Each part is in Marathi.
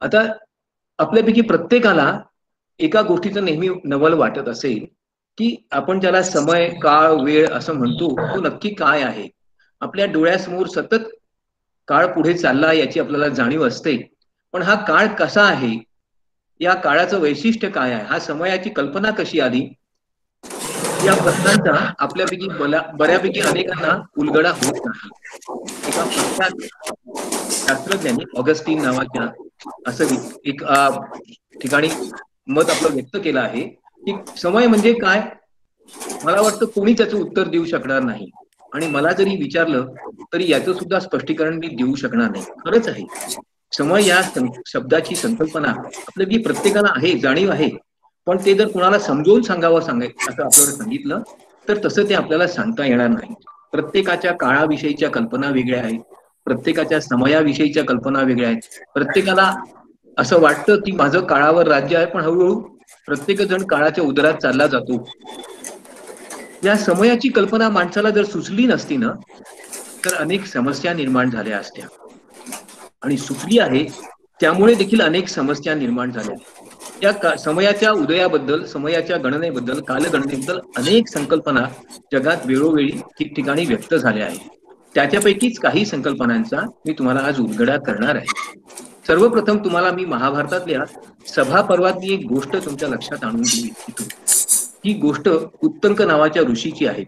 आता आपल्यापैकी प्रत्येकाला एका गोष्टीचं नेहमी नवल वाटत असेल, की आपण ज्याला समय, काळ, वेळ असं म्हणतो, तो नक्की काय आहे? आपल्या डोळ्यासमोर सतत काळ पुढे चालला याची आपल्याला जाणीव असते. पण हा काळ कसा आहे? या काळाचं वैशिष्ट्य काय आहे? हा समयाची कल्पना कशी आली? या प्रश्नांचा आपल्यापैकी बऱ्यापैकी अनेकांना उलगडा होत नाही. एका प्रख्यात शास्त्रज्ञांनी ऑगस्टीन नावाच्या असं एक ठिकाणी मत आपलं व्यक्त केलं आहे, की समय म्हणजे काय? मला वाटतं कोणी त्याचं उत्तर देऊ शकणार नाही. आणि मला जरी विचारलं, तरी याचं सुद्धा स्पष्टीकरण मी देऊ शकणार नाही. खरंच आहे. समय या शब्दाची संकल्पना आपल्यापैकी प्रत्येकाला आहे, जाणीव आहे. पण ते जर कुणाला समजावून असं आपल्याला सांगितलं, तर तसं ते आपल्याला सांगता येणार नाही. प्रत्येकाच्या काळाविषयीच्या कल्पना वेगळ्या आहेत. प्रत्येकाच्या समयाविषयीच्या कल्पना वेगळ्या आहेत. प्रत्येकाला असं वाटतं, की माझं काळावर राज्य आहे, पण हळू प्रत्येक जण काळाच्या उदरात चालला जातो. या समयाची कल्पना माणसाला जर सुचली नसती ना, तर अनेक समस्या निर्माण झाल्या असत्या. आणि सुचली आहे, त्यामुळे देखील अनेक समस्या निर्माण झाल्या. या समयाच्या उदयाबद्दल, समयाच्या गणनेबद्दल, कालगणनेबद्दल अनेक संकल्पना जगात वेळोवेळी ठिकठिकाणी व्यक्त झाल्या आहेत. त्याच्यापैकीच काही संकल्पनांचा मी तुम्हाला आज उलगडा करणार आहे. सर्वप्रथम तुम्हाला मी महाभारतातल्या सभा पर्वातली एक गोष्ट तुमच्या लक्षात आणून देऊ इच्छितो. ही गोष्ट उत्तंक नावाच्या ऋषीची आहे.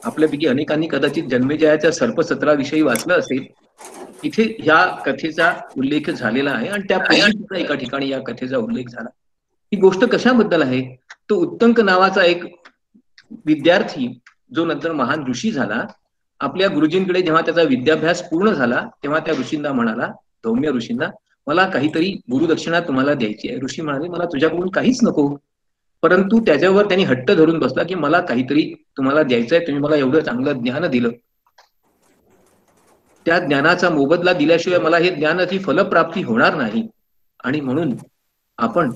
आपल्यापैकी अनेकांनी कदाचित जन्मेजयाच्या सर्पसत्राविषयी वाचलं असेल. इथे ह्या कथेचा उल्लेख झालेला आहे आणि त्यापूर्वी सुद्धा एका ठिकाणी या कथेचा उल्लेख झाला. ही गोष्ट कशाबद्दल आहे? तो उत्तंक नावाचा एक विद्यार्थी जो नंतर महान ऋषी झाला, आपल्या गुरुजींकडे जेव्हा त्याचा विद्याभ्यास पूर्ण झाला, तेव्हा त्या ऋषींना म्हणाला, धौम्य ऋषींना, मला काहीतरी गुरुदक्षिणा तुम्हाला द्यायची आहे. ऋषी म्हणाले, मला तुझ्याकडून काहीच नको. परंतु त्याच्यावर त्यांनी हट्ट धरून बसला, की मला काहीतरी तुम्हाला द्यायचं आहे. तुम्ही मला एवढं चांगलं ज्ञान दिलं, त्या ज्ञानाचा मोबदला दिल्याशिवाय मला हे ज्ञानाची फलप्राप्ती होणार नाही. आणि म्हणून आपण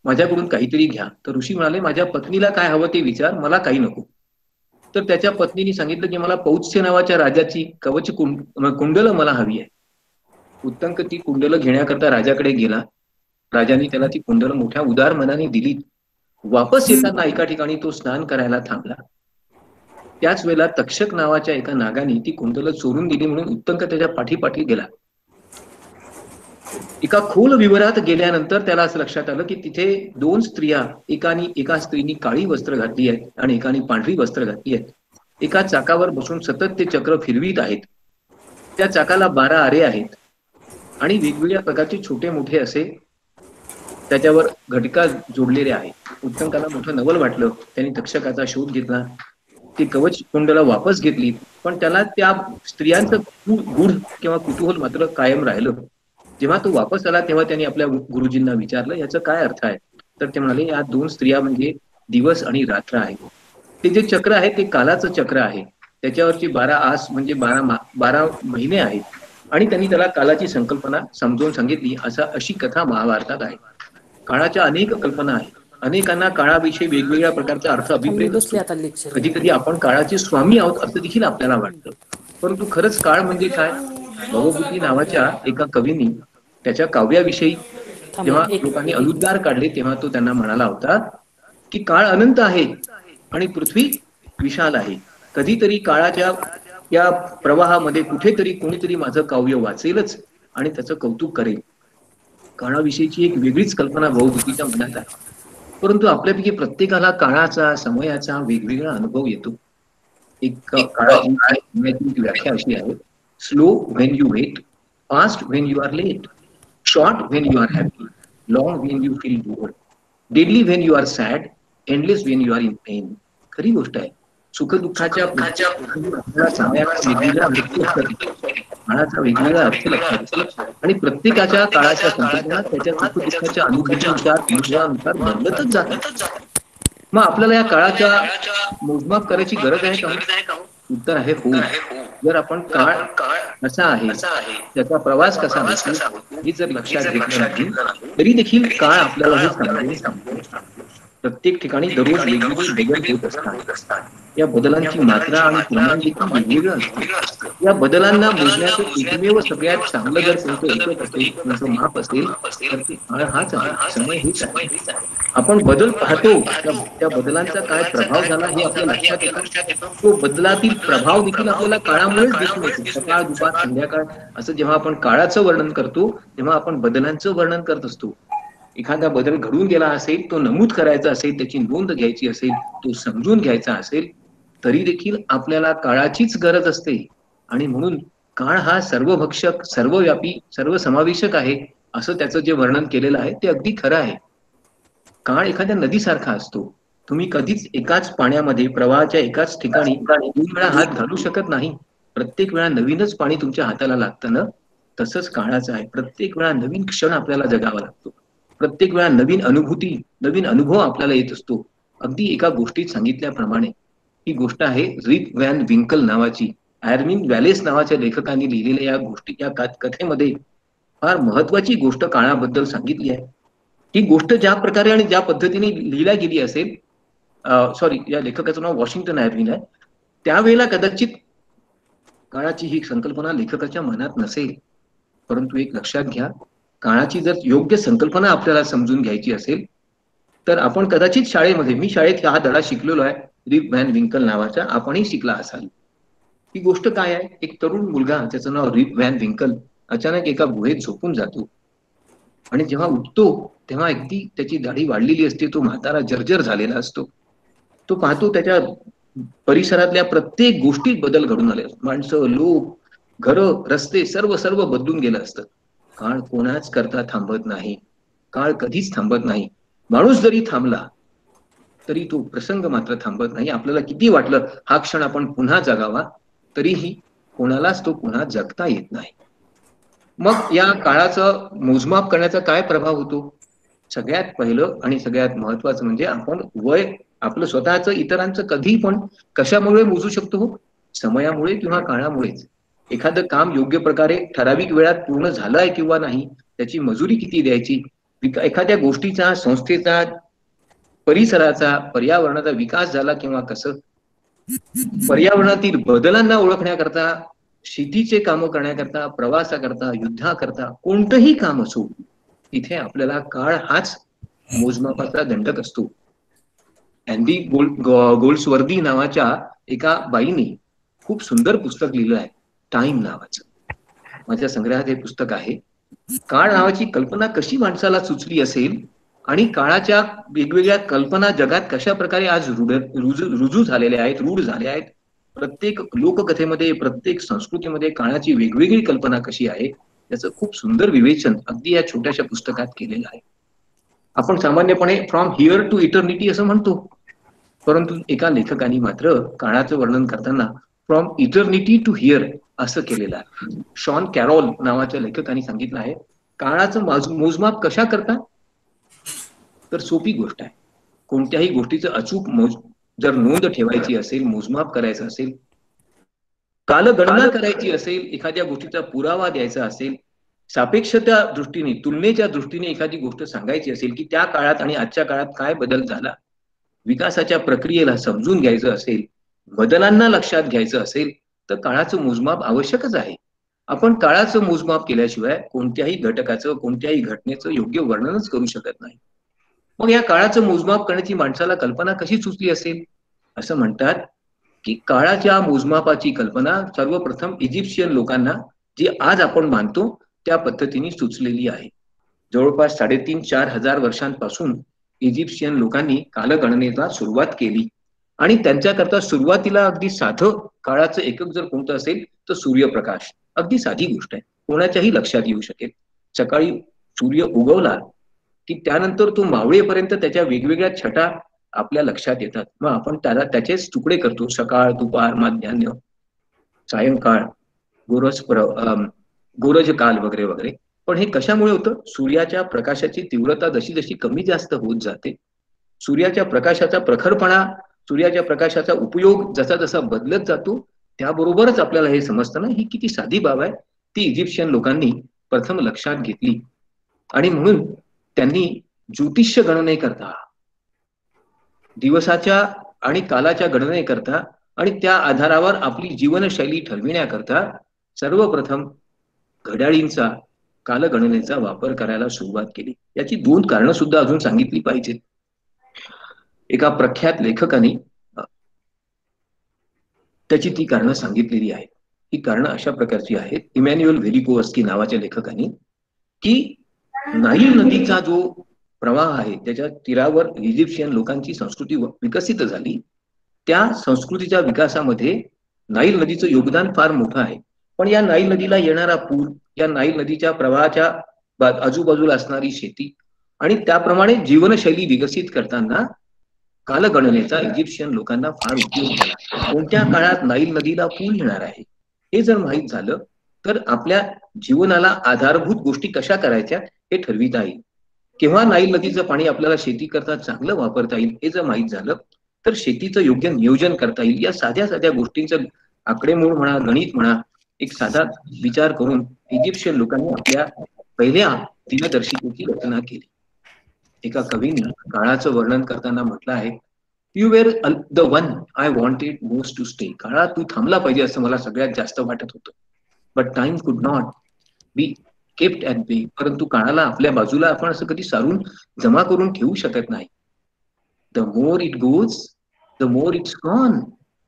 माझ्याकडून काहीतरी घ्या. तर ऋषी म्हणाले, माझ्या पत्नीला काय हवं ते विचार, मला काही नको. तर त्याच्या पत्नीने सांगितलं, की मला पौत्स्य नावाच्या राजाची कवच कुंडल मला हवी आहे. उत्तंक ती कुंडल घेण्याकरता राजाकडे गेला. राजाने त्याला ती कुंडल मोठ्या उदार मनाने दिली. वापस येताना एका ठिकाणी तो स्नान करायला थांबला. त्याच वेळेला तक्षक नावाच्या एका नागाने ती कुंडल चोरून दिली म्हणून उत्तंक त्याच्या पाठीपाठी गेला. एका खोल विवरात गेल्यानंतर त्याला असं लक्षात आलं, की तिथे दोन स्त्रिया, एका स्त्रीनी काळी वस्त्र घातली आहेत आणि एकाने पांढरी वस्त्र घातली आहेत. एका चाकावर बसून सतत ते चक्र फिरवीत आहेत. त्या चाकाला 12 आरे आहेत आणि वेगवेगळ्या प्रकारचे छोटे मोठे असे त्याच्यावर घटका जोडलेले आहेत. उत्तंकाला मोठं नवल वाटलं. त्यांनी तक्षकाचा शोध घेतला. ती कवच कुंडला वापस घेतली, पण त्याला त्या स्त्रियांचं गूढ किंवा कुतूहल मात्र कायम राहिलं. जेव्हा तो वापस आला तेव्हा त्यांनी आपल्या गुरुजींना विचारलं, याचा काय अर्थ आहे? तर ते म्हणाले, या दोन स्त्रिया म्हणजे दिवस आणि रात्र आहे. ते जे चक्र आहे ते कालाचं चक्र आहे. त्याच्यावरची 12 आस म्हणजे 12 महिने आहेत. आणि त्यांनी त्याला कालाची संकल्पना समजावून सांगितली. अशी कथा महाभारतात आहे. काळाच्या अनेक कल्पना आहेत. अनेकांना काळाविषयी वेगवेगळ्या प्रकारचा अर्थ अभिप्रेत असतो. कधी कधी आपण काळाचे स्वामी आहोत असं देखील आपल्याला वाटतं. परंतु खरंच काळ म्हणजे काय? भवभूती नावाच्या एका कवींनी त्याच्या काव्याविषयी जेव्हा लोकांनी अनुद्गार काढले, तेव्हा तो त्यांना म्हणाला होता, की काळ अनंत आहे आणि पृथ्वी विशाल आहे. कधीतरी काळाच्या या प्रवाहामध्ये कुठेतरी कोणीतरी माझं काव्य वाचेलच आणि त्याचं कौतुक करेल. काळाविषयीची एक वेगळीच कल्पना भवभूतीच्या मनात आहे. परंतु आपल्यापैकी प्रत्येकाला काळाचा, समयाचा वेगवेगळा अनुभव येतो. एक काळाची व्याख्या अशी आहे, slow when you wait, fast when you are late, short when you are happy, long when you feel bored, deadly when you are sad, endless when you are in pain. खरी गोष्ट आहे. सुखदुःखाच्या काळाचा वेगवेगळा अर्थ लक्षात आणि प्रत्येकाच्या काळाच्या संकल्पना त्याच्या सुखदुःखाच्या अनुभवानुसार बदलतच जातात. मग आपल्याला या काळाच्या मोजमाप करायची गरज आहे का? उत्तर आहे हो. जर आपण काळ कसा आहे, त्याचा प्रवास कसा होतो हे जर लक्षात घेतलं नाही, तरी देखील काळ आपल्याला हे सांगतो. प्रत्येक ठिकाणी दररोज वेगवेगळे बदल होत असतात. या बदलांची मात्रा आणि प्रमाण देखील वेगवेगळं असतं. या बदलांना मोजण्याचं एकमेव सगळ्यात चांगलं जर कोणतं एकक असेल, कोणतं माप असेल, तर ते काळ हाच आहे, समय हेच आहे. आपण बदल पाहतो, त्या बदलांचा काय प्रभाव झाला हे आपल्या लक्षात येतं. तो बदलातील प्रभाव देखील आपल्याला काळामुळेच दिसून येतो. सकाळ, दुपार, संध्याकाळ असं जेव्हा आपण काळाचं वर्णन करतो, तेव्हा आपण बदलांचं वर्णन करत असतो. एखादा बदल घडून गेला असेल, तो नमूद करायचा असेल, त्याची नोंद घ्यायची असेल, तो समजून घ्यायचा असेल, तरी देखील आपल्याला काळाचीच गरज असते. आणि म्हणून काळ हा सर्वभक्षक, सर्वव्यापी, सर्वसमावेशक आहे, असं त्याचं जे वर्णन केलेलं आहे ते अगदी खरं आहे. काळ एखाद्या नदीसारखा असतो. तुम्ही कधीच एकाच पाण्यामध्ये, प्रवाहाच्या एकाच ठिकाणी 2 वेळा हात घालू शकत नाही. प्रत्येक वेळा नवीनच पाणी तुमच्या हाताला लागतं ना, तसंच काळाचं आहे. प्रत्येक वेळा नवीन क्षण आपल्याला जगावा लागतो. प्रत्येक वेळा नवीन अनुभूती, नवीन अनुभव आपल्याला येत असतो. अगदी एका गोष्टीत सांगितल्याप्रमाणे ही गोष्ट आहे रिक व्हॅन विंकल नावाची. एर्विन वॅलेस नावाच्या लेखकांनी लिहिलेल्या या गोष्टी, या कथेमध्ये फार महत्वाची गोष्ट काळाबद्दल सांगितली आहे. ही गोष्ट ज्या प्रकारे आणि ज्या पद्धतीने लिहिल्या गेली असेल, सॉरी, या लेखकाचं नाव वॉशिंग्टन आयर्विन आहे. त्यावेळेला कदाचित काळाची ही संकल्पना लेखकाच्या मनात नसेल. परंतु एक लक्षात घ्या, काळाची जर योग्य संकल्पना आपल्याला समजून घ्यायची असेल, तर आपण कदाचित शाळेमध्ये, मी शाळेत हा धडा शिकलेलो आहे, रिक व्हॅन विंकल नावाचा, आपणही शिकला असाल. ही गोष्ट काय आहे? एक तरुण मुलगा, त्याचं नाव रिक व्हॅन विंकल, अचानक एका गुहेत झोपून जातो. आणि जेव्हा उठतो तेव्हा अगदी त्याची दाढी वाढलेली असते, तो म्हातारा जर्जर झालेला असतो. तो पाहतो त्याच्या परिसरातल्या प्रत्येक गोष्टीत बदल घडून आले. माणसं, लोक, घरं, रस्ते, सर्व सर्व बदलून गेलं असतं. काळ कोणाच करता थांबत नाही. काळ कधीच थांबत नाही. माणूस जरी थांबला तरी तो प्रसंग मात्र थांबत नाही. आपल्याला किती वाटलं हा क्षण आपण पुन्हा जगावा, तरीही कोणालाच तो पुन्हा जगता येत नाही. मग या काळाचं मोजमाप करण्याचा काय प्रभाव होतो? सगळ्यात पहिलं आणि सगळ्यात महत्वाचं म्हणजे आपण वय, आपलं स्वतःचं, इतरांचं कधी पण कशामुळे मोजू शकतो हो? समयामुळे किंवा काळामुळेच. एखादं काम योग्य प्रकारे ठराविक वेळात पूर्ण झालंय किंवा नाही, त्याची मजुरी किती द्यायची, एखाद्या गोष्टीचा, संस्थेचा, परिसराचा, पर्यावरणाचा विकास झाला किंवा कसं, पर्यावरणातील बदलांना ओळखण्याकरता, शेतीचे कामं करण्याकरता, प्रवासाकरता, युद्धाकरता, कोणतंही काम असो, तिथे आपल्याला काळ हाच मोजमापाचा दंडक असतो. अँडी गोल्ड्सवर्दी नावाच्या एका बाईने खूप सुंदर पुस्तक लिहिलं आहे, टाइम नावाचं. माझ्या संग्रहात हे पुस्तक आहे. काळ नावाची कल्पना कशी माणसाला सुचली असेल आणि काळाच्या वेगवेगळ्या कल्पना जगात कशा प्रकारे आज रुजू झालेल्या आहेत, रूढ झाल्या आहेत. प्रत्येक लोककथेमध्ये, प्रत्येक संस्कृतीमध्ये काळाची वेगवेगळी कल्पना कशी आहे, याचं खूप सुंदर विवेचन अगदी या छोट्याशा पुस्तकात केलेलं आहे. आपण सामान्यपणे फ्रॉम हिअर टू इटर्निटी असं म्हणतो, परंतु एका लेखकाने मात्र काळाचं वर्णन करताना फ्रॉम इटर्निटी टू हिअर असं केलेलं आहे. शॉन कॅरॉल नावाच्या लेखकाने सांगितलं आहे, काळाचं मोजमाप कशा करता? तर सोपी गोष्ट आहे. कोणत्याही गोष्टीचं अचूक जर नोंद ठेवायची असेल, मोजमाप करायचं असेल, कालगणना करायची असेल, एखाद्या गोष्टीचा पुरावा द्यायचा असेल, सापेक्षता दृष्टीने, तुलनेच्या दृष्टीने एखादी गोष्ट सांगायची असेल की त्या काळात आणि आजच्या काळात काय बदल झाला, विकासाच्या प्रक्रियेला समजून घ्यायचं असेल, बदलांना लक्षात घ्यायचं असेल, तर काळाचं मोजमाप आवश्यकच आहे. आपण काळाचं मोजमाप केल्याशिवाय कोणत्याही घटकाचं, कोणत्याही घटनेचं योग्य वर्णनच करू शकत नाही. मग या काळाचं मोजमाप करण्याची माणसाला कल्पना कशी सुचली असेल? असं म्हणतात की काळाच्या मोजमापाची कल्पना सर्वप्रथम इजिप्शियन लोकांना, जी आज आपण मानतो त्या पद्धतीने सुचलेली आहे. जवळपास 3,500-4,000 वर्षांपासून इजिप्शियन लोकांनी कालगणनेला सुरुवात केली आणि त्यांच्याकरता सुरुवातीला अगदी साधं काळाचं एकक जर कोणतं असेल तर सूर्यप्रकाश. अगदी साधी गोष्ट आहे, कोणाच्याही लक्षात येऊ शकेल. सकाळी सूर्य उगवला की त्यानंतर तो मावळेपर्यंत त्याच्या वेगवेगळ्या छटा आपल्या लक्षात येतात. मग आपण त्याला त्याचेच तुकडे करतो, सकाळ, दुपार, माध्यान्ह, सायंकाळ, गोरज गोरज काल वगैरे वगैरे. पण हे कशामुळे होतं? सूर्याच्या प्रकाशाची तीव्रता जशी जशी कमी जास्त होत जाते, सूर्याच्या प्रकाशाचा प्रखरपणा, सूर्याच्या प्रकाशाचा उपयोग जसा जसा बदलत जातो, त्याबरोबरच आपल्याला हे समजतं ना, ही किती साधी बाब आहे, ती इजिप्शियन लोकांनी प्रथम लक्षात घेतली. आणि म्हणून त्यांनी ज्योतिष्य गणने करता दिवसाच्या आणि कालाच्या गणनेकरता आणि त्या आधारावर आपली जीवनशैली ठरविण्याकरता सर्वप्रथम घड्याळींचा कालगणनेचा वापर करायला सुरुवात केली. याची 2 कारणं सुद्धा अजून सांगितली पाहिजेत. एका प्रख्यात लेखकाने त्याची ती कारणं सांगितलेली आहेत. ही कारणं अशा प्रकारची आहेत. इमॅन्युअल व्हेलिकोवस्की नावाच्या लेखकाने, की नाईल नदीचा जो प्रवाह आहे त्याच्या तीरावर इजिप्शियन लोकांची संस्कृती विकसित झाली. त्या संस्कृतीच्या विकासामध्ये नाईल नदीचं योगदान फार मोठं आहे. पण या नाईल नदीला येणारा पूर, या नाईल नदीच्या प्रवाहाच्या आजूबाजूला असणारी शेती आणि त्याप्रमाणे जीवनशैली विकसित करताना कालगणनेचा इजिप्शियन लोकांना फार उपयोग झाला. कोणत्या काळात नाईल नदीला पूर येणार आहे हे जर माहीत झालं तर आपल्या जीवनाला आधारभूत गोष्टी कशा करायच्या हे ठरविता येईल. केव्हा नाईल नदीचं पाणी आपल्याला शेती करता चांगलं वापरता येईल हे जर माहीत झालं तर शेतीचं योग्य नियोजन करता येईल. या साध्या साध्या गोष्टींचं आकडेमोड म्हणा, गणित म्हणा, एक साधा विचार करून इजिप्शियन लोकांनी आपल्या पहिल्या दिनदर्शिकेची रचना केली. एका कवीने काळाचं वर्णन करताना म्हटलं आहे, you were the one I wanted most to stay. काळा तू थांबला पाहिजे असं मला सगळ्यात जास्त वाटत होतं. बट टाइम कुड नॉट बी केप्ट ॲट बे. परंतु काळाला आपल्या बाजूला आपण असं कधी सारून जमा करून ठेवू शकत नाही. The more it goes the more it's gone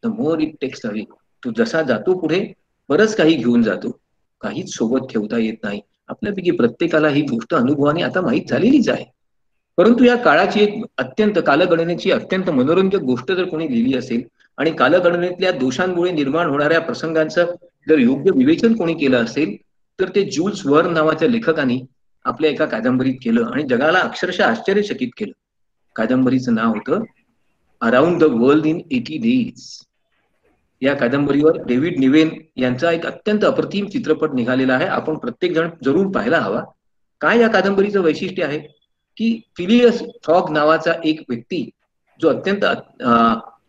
the more it takes away. तू जसा जातो पुढे बरंच काही घेऊन जातो, काहीच सोबत ठेवता येत नाही. आपल्यापैकी प्रत्येकाला ही गोष्ट अनुभवाने आता माहीत झालेलीच आहे. परंतु या काळाची एक अत्यंत कालगणनेची अत्यंत मनोरंजक गोष्ट जर कोणी लिहिली असेल आणि कालगणनेतल्या दोषांमुळे निर्माण होणाऱ्या प्रसंगांचं जर योग्य विवेचन कोणी केलं असेल तर ते ज्यूल्स वर्न नावाच्या लेखकाने आपल्या एका कादंबरीत केलं आणि जगाला अक्षरशः आश्चर्यचकित केलं. कादंबरीचं नाव होतं around the world in 80 days. या कादंबरीवर डेव्हिड निवेन यांचा एक अत्यंत अप्रतिम चित्रपट निघालेला आहे. आपण प्रत्येक जण जरूर पाहायला हवा. काय या कादंबरीचं वैशिष्ट्य आहे की फिलियस फॉग नावाचा एक व्यक्ती जो अत्यंत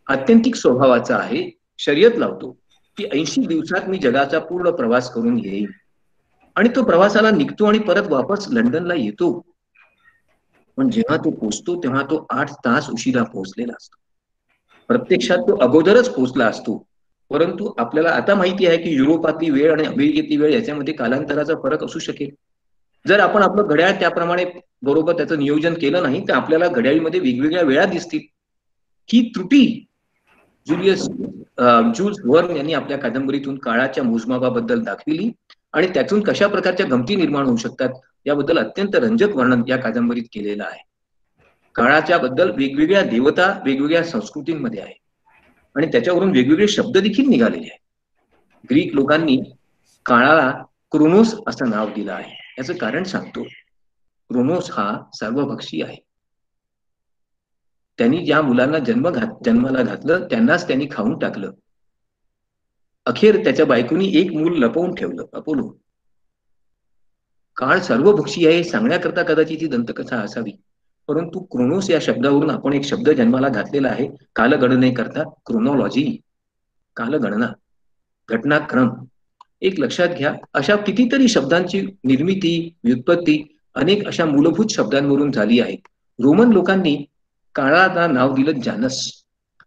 आत्यंतिक स्वभावाचा आहे, शर्यत लावतो की 80 दिवसात मी जगाचा पूर्ण प्रवास करून येईल. आणि तो प्रवासाला निघतो आणि परत वापस लंडनला येतो. पण जेव्हा तो पोहोचतो तेव्हा तो 8 तास उशिरा पोहोचलेला असतो. प्रत्यक्षात तो अगोदरच पोहोचला असतो. परंतु आपल्याला आता माहिती आहे की युरोपातली वेळ आणि अमेरिकेतली वेळ याच्यामध्ये कालांतराचा फरक असू शकेल. जर आपण आपलं घड्याळ त्याप्रमाणे बरोबर त्याचं नियोजन केलं नाही तर आपल्याला घड्याळीमध्ये वेगवेगळ्या वेळा दिसतील. ही त्रुटी ज्यूल्स वर्न यांनी आपल्या कादंबरीतून काळाच्या मोजमापाबद्दल दाखविली आणि त्यातून कशा प्रकारच्या गमती निर्माण होऊ शकतात याबद्दल अत्यंत रंजक वर्णन या कादंबरीत केलेलं आहे. काळाच्या बद्दल वेगवेगळ्या देवता वेगवेगळ्या संस्कृतींमध्ये आहे आणि त्याच्यावरून वेगवेगळे शब्द देखील निघालेले आहेत. ग्रीक लोकांनी काळाला क्रोनोस असं नाव दिलं आहे. याचं कारण सांगतो. क्रोनोस हा सर्वभक्षी आहे. त्यांनी ज्या मुलांना जन्माला घातलं त्यांनाच त्यांनी खाऊन टाकलं. अखेर त्याच्या बायकोनी एक मूल लपवून ठेवलं, अपोलो. काळ सर्वभक्षी आहे सांगण्याकरता कदाचित ही दंतकथा असावी. परंतु क्रोनोस या शब्दावरून आपण एक शब्द जन्माला घातलेला आहे कालगणनेकरता. क्रोनॉलॉजी, कालगणना, घटनाक्रम. एक लक्षात घ्या, अशा कितीतरी शब्दांची निर्मिती, व्युत्पत्ती अनेक अशा मूलभूत शब्दांवरून झाली आहे. रोमन लोकांनी काळाला नाव दिलं जानस.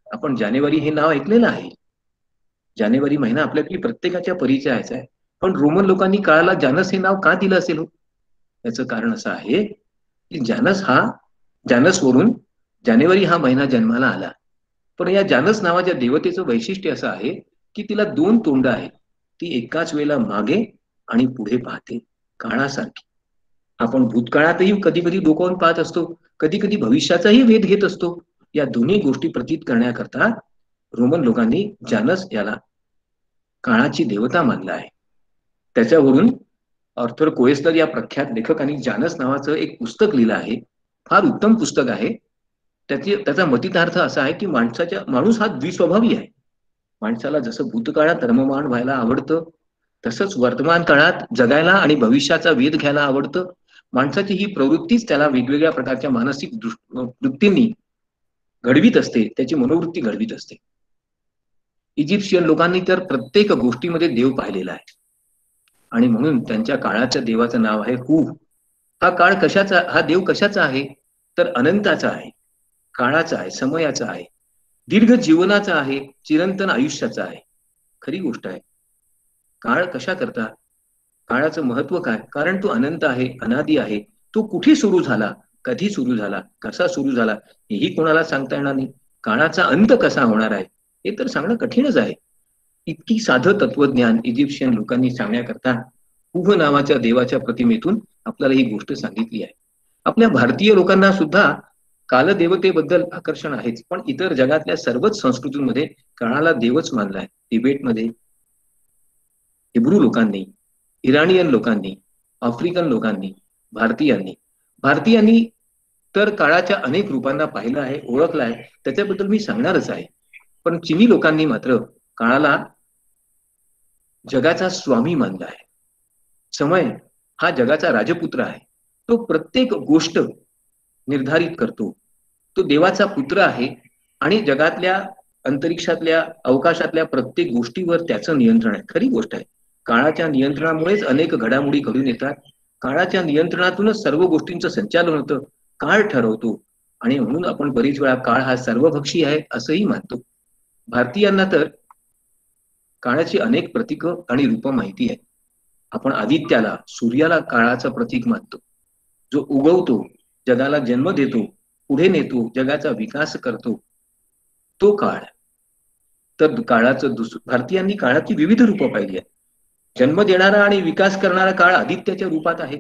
आपण जानेवारी हे नाव ऐकलेलं आहे. जानेवारी महिना आपल्यापैकी प्रत्येकाच्या परिचयाचा आहे. पण रोमन लोकांनी काळाला जानस हे नाव का दिलं असेल हो? याचं कारण असं आहे की जानस वरून जानेवारी हा महिना जन्माला आला. पण या जानस नावाच्या देवतेचं वैशिष्ट्य असं आहे की तिला 2 तोंड आहेत. ती एकाच वेळेला मागे आणि पुढे पाहते, काळासारखी. आपण भूतकाळातही कधी कधी डोकावून पाहत असतो, कधी कधी भविष्याचाही वेध घेत असतो. या दोन्ही गोष्टी प्रतीत करण्याकरता रोमन लोकांनी जानस याला काळाची देवता मानला आहे. त्याच्यावरून आर्थर कोएस्टर या प्रख्यात लेखकाने जानस नावाचं एक पुस्तक लिहिलं आहे. फार उत्तम पुस्तक आहे. त्याचा मतितार्थ असा आहे की माणूस हा द्विस्वभावी आहे. माणसाला जसं भूतकाळात रममाण व्हायला आवडतं तसंच वर्तमान काळात जगायला आणि भविष्याचा वेध घ्यायला आवडतं. माणसाची ही प्रवृत्तीच त्याला वेगवेगळ्या प्रकारच्या मानसिक वृत्तींनी घडवीत असते, त्याची मनोवृत्ती घडवीत असते. इजिप्शियन लोकांनी तर प्रत्येक गोष्टीमध्ये देव पाहिलेला आहे आणि म्हणून त्यांच्या काळाच्या देवाचं नाव आहे हू. हा देव कशाचा आहे तर अनंताचा आहे. काळाचा आहे, समयाचा आहे, दीर्घ जीवनाचा आहे, चिरंतन आयुष्याचा आहे. खरी गोष्ट आहे. काळ कशा करता, काळाचं महत्व काय? कारण तो अनंत आहे, अनादी आहे. तो कुठे सुरू झाला, कधी सुरू झाला, कसा सुरू झाला, हेही कोणाला सांगता येणार नाही. काळाचा अंत कसा होणार आहे हे तर सांगणं कठीणच आहे. इतकी साधं तत्वज्ञान इजिप्शियन लोकांनी सांगण्याकरता कुह नावाच्या देवाच्या प्रतिमेतून आपल्याला ही गोष्ट सांगितली आहे. आपल्या भारतीय लोकांना सुद्धा कालदेवतेबद्दल आकर्षण आहेच, पण इतर जगातल्या सर्वच संस्कृतींमध्ये काळाला देवच मानलाय. तिबेटमध्ये हिब्रू लोकांनी, इराणियन लोकांनी, आफ्रिकन लोकांनी, भारतीयांनी भारतीयांनी तर काळाच्या अनेक रूपांना पाहिलं आहे, ओळखलं आहे. त्याच्याबद्दल मी सांगणारच आहे. पण चिनी लोकांनी मात्र काळाला जगाचा स्वामी मानला आहे. समय हा जगाचा राजपुत्र आहे. तो प्रत्येक गोष्ट निर्धारित करतो. तो देवाचा पुत्र आहे आणि जगातल्या, अंतरिक्षातल्या, अवकाशातल्या प्रत्येक गोष्टीवर त्याचं नियंत्रण आहे. खरी गोष्ट आहे. काळाच्या नियंत्रणामुळेच अनेक घडामोडी घडून येतात. काळाच्या नियंत्रणातूनच सर्व गोष्टींचं संचालन होतं. काळ ठरवतो आणि म्हणून आपण बरीच वेळा काळ हा सर्वभक्षी आहे असंही मानतो. भारतीयांना तर काळाची अनेक प्रतीक आणि रूप माहिती आहे. आपण आदित्याला, सूर्याला काळाचं प्रतीक मानतो. जो उगवतो, जगाला जन्म देतो, पुढे नेतो, जगाचा विकास करतो, तो काळ. तर काळाचं भारतीयांनी काळाची विविध रूपं पाहिली आहेत. जन्म देणारा आणि विकास करणारा काळ आदित्याच्या रूपात आहे.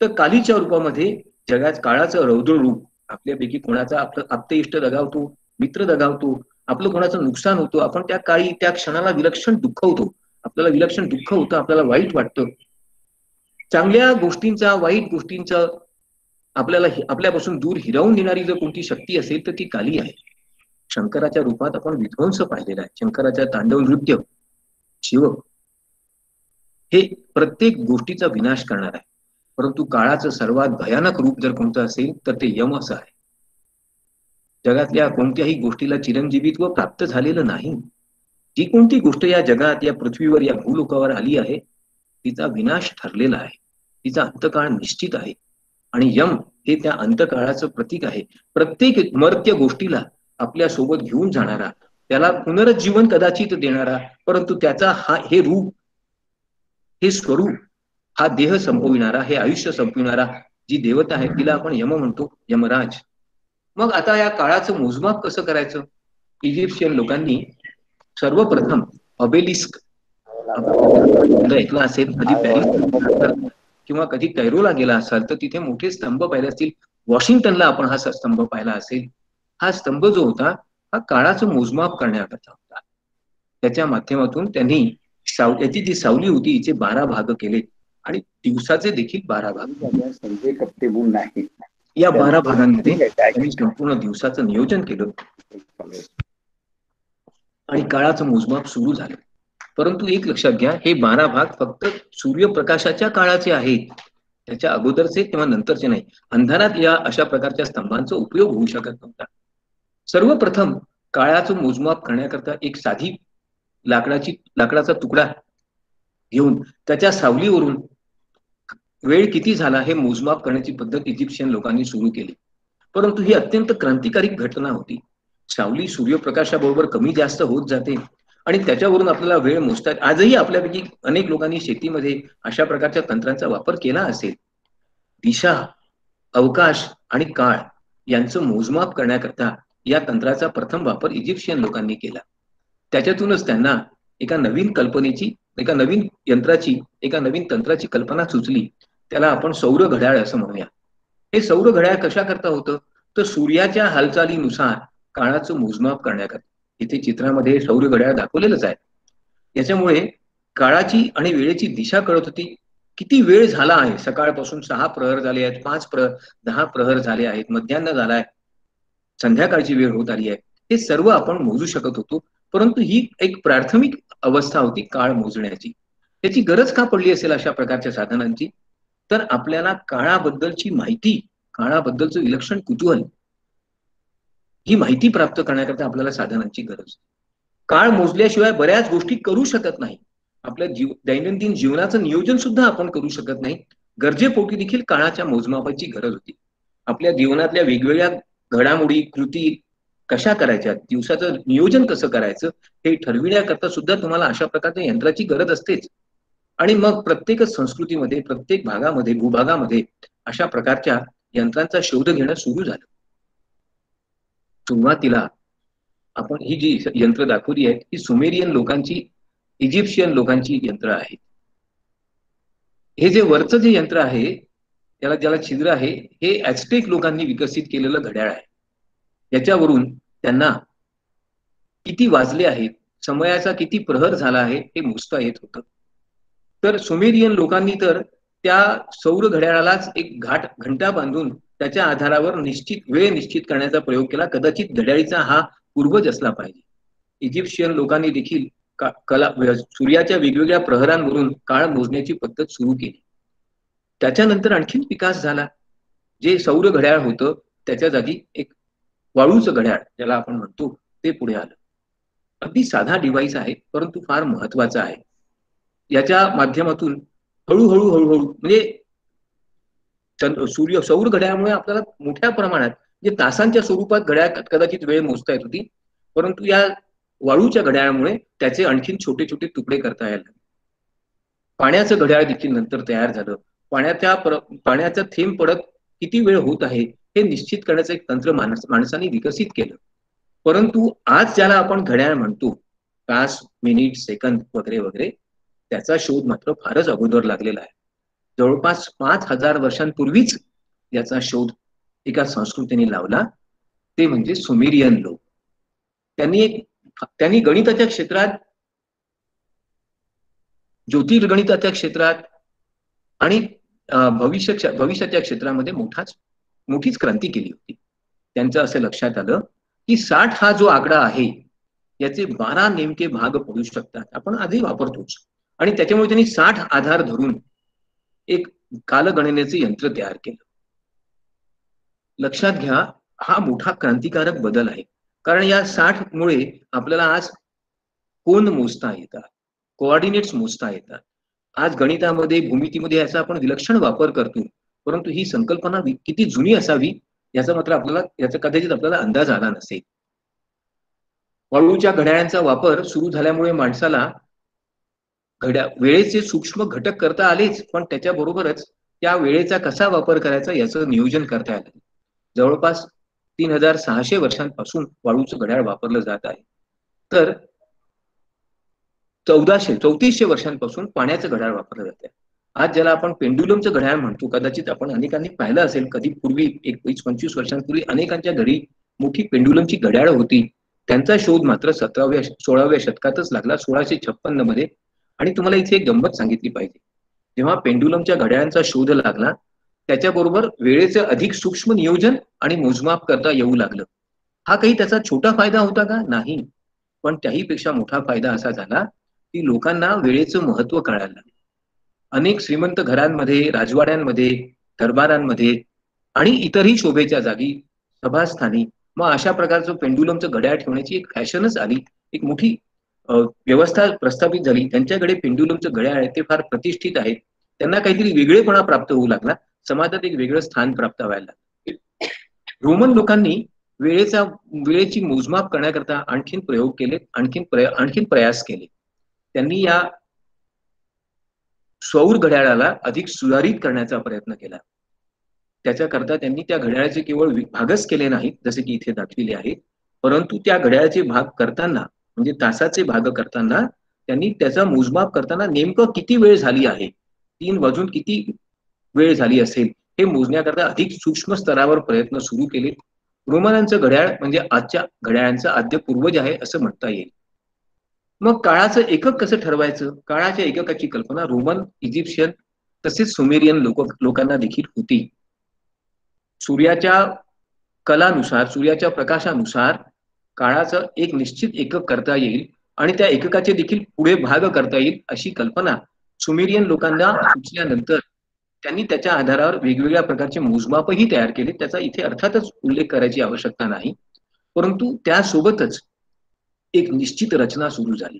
तर कालीच्या रूपामध्ये जगात काळाचं रौद्र रूप, आपल्यापैकी कोणाचा आपले इष्ट दगावतो, मित्र दगावतो, आपलं कोणाचं नुकसान होतं, आपण त्या काळी त्या क्षणाला विलक्षण दुःखवतो. आपल्याला विलक्षण दुःख होतं, आपल्याला वाईट वाटतं. चांगल्या गोष्टींचा, वाईट गोष्टींचा आपल्याला आपल्यापासून दूर हिरावून देणारी जर कोणती शक्ती असेल तर ती काली आहे. शंकराच्या रूपात आपण विध्वंस पाहिलेला आहे. शंकराच्या तांडव नृत्य, शिव हे प्रत्येक गोष्टीचा विनाश करणार आहे. परंतु काळाचं सर्वात भयानक रूप जर कोणतं असेल तर ते यम असं आहे. जगातल्या कोणत्याही गोष्टीला चिरंजीवित्व प्राप्त झालेलं नाही. जी कोणती गोष्ट या जगात, या पृथ्वीवर, या भूलोकावर आली आहे तिचा विनाश ठरलेला आहे. तिचा अंतकाळ निश्चित आहे आणि यम हे त्या अंतकाळाचं प्रतीक आहे. प्रत्येक मर्त्य गोष्टीला आपल्या सोबत घेऊन जाणारा, त्याला पुनरुज्जीवन कदाचित देणारा, परंतु त्याचा हे रूप, हे स्वरूप, हा देह संपविणारा, हे आयुष्य संपविणारा जी देवता आहे तिला आपण यम म्हणतो, यमराज. मग आता या काळाचं मोजमाप कसं करायचं? इजिप्शियन लोकांनी सर्वप्रथम ऑबेलिस्क ऐकलं असेल, कधी पॅरिस किंवा कधी कैरोला गेला असाल तर तिथे मोठे स्तंभ पाहिले असतील. वॉशिंग्टनला आपण हा स्तंभ पाहिला असेल. हा स्तंभ जो होता हा काळाचं मोजमाप करण्याकरता होता. त्याच्या माध्यमातून त्यांनी याची जी सावली होती हिचे 12 भाग केले आणि दिवसाचे देखील 12 भाग. या 12 भागांमध्ये त्यांनी संपूर्ण दिवसाचं नियोजन केलं आणि काळाचं मोजमाप सुरू झालं. परंतु एक लक्षात घ्या, हे 12 भाग फक्त सूर्यप्रकाशाच्या काळाचे आहेत, त्याच्या अगोदरचे किंवा नंतरचे नाही. अंधारात या अशा प्रकारच्या स्तंभांचा उपयोग होऊ शकत नव्हता. सर्वप्रथम काळाचं मोजमाप करण्याकरता एक साधी लाकडाचा तुकडा घेऊन त्याच्या सावलीवरून वेळ किती झाला हे मोजमाप करण्याची पद्धत इजिप्शियन लोकांनी सुरू केली. परंतु ही अत्यंत क्रांतिकारी घटना होती. सावली सूर्यप्रकाशाबरोबर कमी जास्त होत जाते आणि त्याच्यावरून आपल्याला वेळ मोजता. आजही आपल्यापैकी अनेक लोकांनी शेतीमध्ये अशा प्रकारच्या तंत्रांचा वापर केला असेल. दिशा, अवकाश आणि काळ यांचं मोजमाप करण्याकरता या तंत्राचा प्रथम वापर इजिप्शियन लोकांनी केला. त्याच्यातूनच त्यांना एका नवीन कल्पनेची, एका नवीन यंत्राची, एका नवीन तंत्राची कल्पना सुचली. त्याला आपण सौर घड्याळ असं म्हणूया. हे सौर घड्याळ कशा करता होतं तर सूर्याच्या हालचालीनुसार काळाचं मोजमाप करण्याकरता. इथे चित्रामध्ये सौर घड्याळ दाखवलेलंच आहे. याच्यामुळे काळाची आणि वेळेची दिशा कळत होती. किती वेळ झाला आहे, सकाळपासून 6 प्रहर झाले आहेत, 5 प्रहर, 10 प्रहर झाले आहेत, मध्यान्ह झालाय, संध्याकाळची वेळ होत आली आहे, हे सर्व आपण मोजू शकत होतो. परंतु ही एक प्राथमिक अवस्था होती काळ मोजण्याची. त्याची गरज का पडली असेल अशा प्रकारच्या साधनांची? तर आपल्याला काळाबद्दलची माहिती, काळाबद्दलचं विलक्षण कुतूहल, ही माहिती प्राप्त करण्याकरता आपल्याला साधनांची गरज. काळ मोजल्याशिवाय बऱ्याच गोष्टी करू शकत नाही. आपल्या दैनंदिन जीवनाचं नियोजन सुद्धा आपण करू शकत नाही. गरजेपोटी देखील काळाच्या मोजमापाची गरज होती. आपल्या जीवनातल्या वेगवेगळ्या घडामोडी कृती कशा करायच्या, दिवसाचं नियोजन कसं करायचं हे ठरविण्याकरता सुद्धा तुम्हाला अशा प्रकारच्या यंत्राची गरज असतेच. आणि मग प्रत्येकच संस्कृतीमध्ये, प्रत्येक भागामध्ये, भूभागामध्ये अशा प्रकारच्या यंत्रांचा शोध घेणं सुरू झालं. सुरुवातीला आपण ही जी यंत्र दाखवली आहेत ही सुमेरियन लोकांची, इजिप्शियन लोकांची यंत्र आहेत. हे जे वरचं जे यंत्र आहे त्याला ज्याला छिद्र आहे, हे ऍझटेक लोकांनी विकसित केलेलं घड्याळ आहे. याच्यावरून त्यांना किती वाजले आहेत, समयाचा किती प्रहर झाला आहे हे मोजता येत होतं. तर सुमेरियन लोकांनी तर त्या सौर घड्याळालाच एक घंटा बांधून त्याच्या आधारावर वेळ निश्चित करण्याचा प्रयोग केला. कदाचित घड्याळीचा हा पूर्वज असला पाहिजे. इजिप्शियन लोकांनी देखील सूर्याच्या वेगवेगळ्या प्रहरांवरून काळ मोजण्याची पद्धत सुरू केली. त्याच्यानंतर आणखीन विकास झाला. जे सौर घड्याळ होतं त्याच्या जागी एक वाळूचं घड्याळ ज्याला आपण म्हणतो ते पुढे आलं. अगदी साधा डिव्हाइस आहे परंतु फार महत्वाचा आहे. याच्या माध्यमातून हळूहळू हळूहळू म्हणजे सौर घड्याळामुळे आपल्याला मोठ्या प्रमाणात जे तासांच्या स्वरूपात घड्याळ कदाचित वेळ मोजता येत होती, परंतु या वाळूच्या घड्याळामुळे त्याचे आणखीन छोटे छोटे तुकडे करता यायला. पाण्याचं घड्याळ देखील नंतर तयार झालं. पाण्याचा थेंब पडत किती वेळ होत आहे हे निश्चित करण्याचं एक तंत्र माणसाने विकसित केलं. परंतु आज ज्याला आपण घड्याळ म्हणतो, तास, मिनिट, सेकंद वगैरे वगैरे, त्याचा शोध मात्र फारच अगोदर लागलेला आहे. जवळपास 5000 वर्षांपूर्वीच याचा शोध एका संस्कृतीने लावला, ते म्हणजे सुमेरियन लोक. त्यांनी गणिताच्या क्षेत्रात, ज्योतिर्गणिताच्या क्षेत्रात आणि भविष्याच्या क्षेत्रामध्ये मोठीच क्रांती केली होती. त्यांचं असं लक्षात आलं की 60 हा जो आकडा आहे याचे 12 नेमके भाग पडू शकतात. आपण आधी वापरतोच आणि त्याच्यामुळे त्यांनी 60 आधार धरून एक कालगणनेचे यंत्र तयार केलं. लक्षात घ्या, हा मोठा क्रांतिकारक बदल आहे. कारण या 60 मुळे आपल्याला आज कोन मोजता येतात, कोऑर्डिनेट्स मोजता येतात. आज गणितामध्ये, भूमितीमध्ये याचा आपण विलक्षण वापर करतो. परंतु ही संकल्पना किती जुनी असावी याचा मात्र याचा कदाचित आपल्याला अंदाज आला नसेल. वाळूच्या घड्याळांचा वापर सुरू झाल्यामुळे माणसाला वेळेचे सूक्ष्म घटक करता आलेच, पण त्याच्याबरोबरच त्या वेळेचा कसा वापर करायचा याचं नियोजन करता आलं. जवळपास 3600 वर्षांपासून वाळूचं घड्याळ वापरलं जात आहे. तर 3400 वर्षांपासून पाण्याचं घड्याळ वापरलं जात आहे. आज ज्याला आपण पेंडुलमचं घड्याळ म्हणतो, कदाचित आपण अनेकांनी पाहिलं असेल. कधी पूर्वी 20-25 वर्षांपूर्वी अनेकांच्या घरी मोठी पेंडुलमची घड्याळ होती. त्यांचा शोध मात्र 16व्या शतकातच लागला, 1656 मध्ये. आणि तुम्हाला इथे एक गंमत सांगितली पाहिजे. जेव्हा पेंडुलमच्या घड्याळांचा शोध लागला त्याच्याबरोबर वेळेचं अधिक सूक्ष्म नियोजन आणि मोजमाप करता येऊ लागलं. हा काही त्याचा छोटा फायदा होता का? नाही. पण त्याहीपेक्षा मोठा फायदा असा झाला की लोकांना वेळेचं महत्व कळायला लागलं. अनेक श्रीमंत घरांमध्ये, राजवाड्यांमध्ये, दरबारांमध्ये आणि इतरही शोभेच्या जागी, सभास्थानी मग अशा प्रकारचं पेंडुलमचं घड्याळ ठेवण्याची एक फॅशनच आली. एक मोठी व्यवस्था प्रस्थापित झाली. त्यांच्याकडे पेंडुलमचं घड्याळ आहे, ते फार प्रतिष्ठित आहे. त्यांना काहीतरी वेगळेपणा प्राप्त होऊ लागला. समाजात एक वेगळं स्थान प्राप्त व्हायला लागलं. रोमन लोकांनी वेळेची मोजमाप करण्याकरता आणखीन प्रयोग केले, आणखीन प्रयास केले. त्यांनी या सौर घड्याळाला अधिक सुधारित करण्याचा प्रयत्न केला. त्याच्याकरता त्यांनी त्या घड्याळाचे केवळ भागच केले नाहीत, जसे की इथे दाखविले आहेत, परंतु त्या घड्याळाचे भाग करताना, म्हणजे तासाचे भाग करताना, त्यांनी त्याचा मोजमाप करताना नेमकं किती वेळ झाली आहे, 3 वाजून किती वेळ झाली असेल हे मोजण्याकरता अधिक सूक्ष्म स्तरावर प्रयत्न सुरू केले. रोमनांचं घड्याळ म्हणजे आजच्या घड्याळांचा आद्य पूर्वज आहे असं म्हणता येईल. मग काळाचं एकक कसं ठरवायचं? काळाच्या एककाची कल्पना रोमन, इजिप्शियन तसेच सुमेरियन लोकांना देखील होती. सूर्याच्या कलानुसार, सूर्याच्या प्रकाशानुसार काळाचं एक निश्चित एकक करता येईल आणि त्या एककाचे देखील पुढे भाग करता येईल अशी कल्पना सुमेरियन लोकांना सुचल्यानंतर त्यांनी त्याच्या आधारावर वेगवेगळ्या प्रकारचे मोजमापही तयार केले. त्याचा इथे अर्थातच उल्लेख करायची आवश्यकता नाही, परंतु त्यासोबतच एक निश्चित रचना सुरू झाली.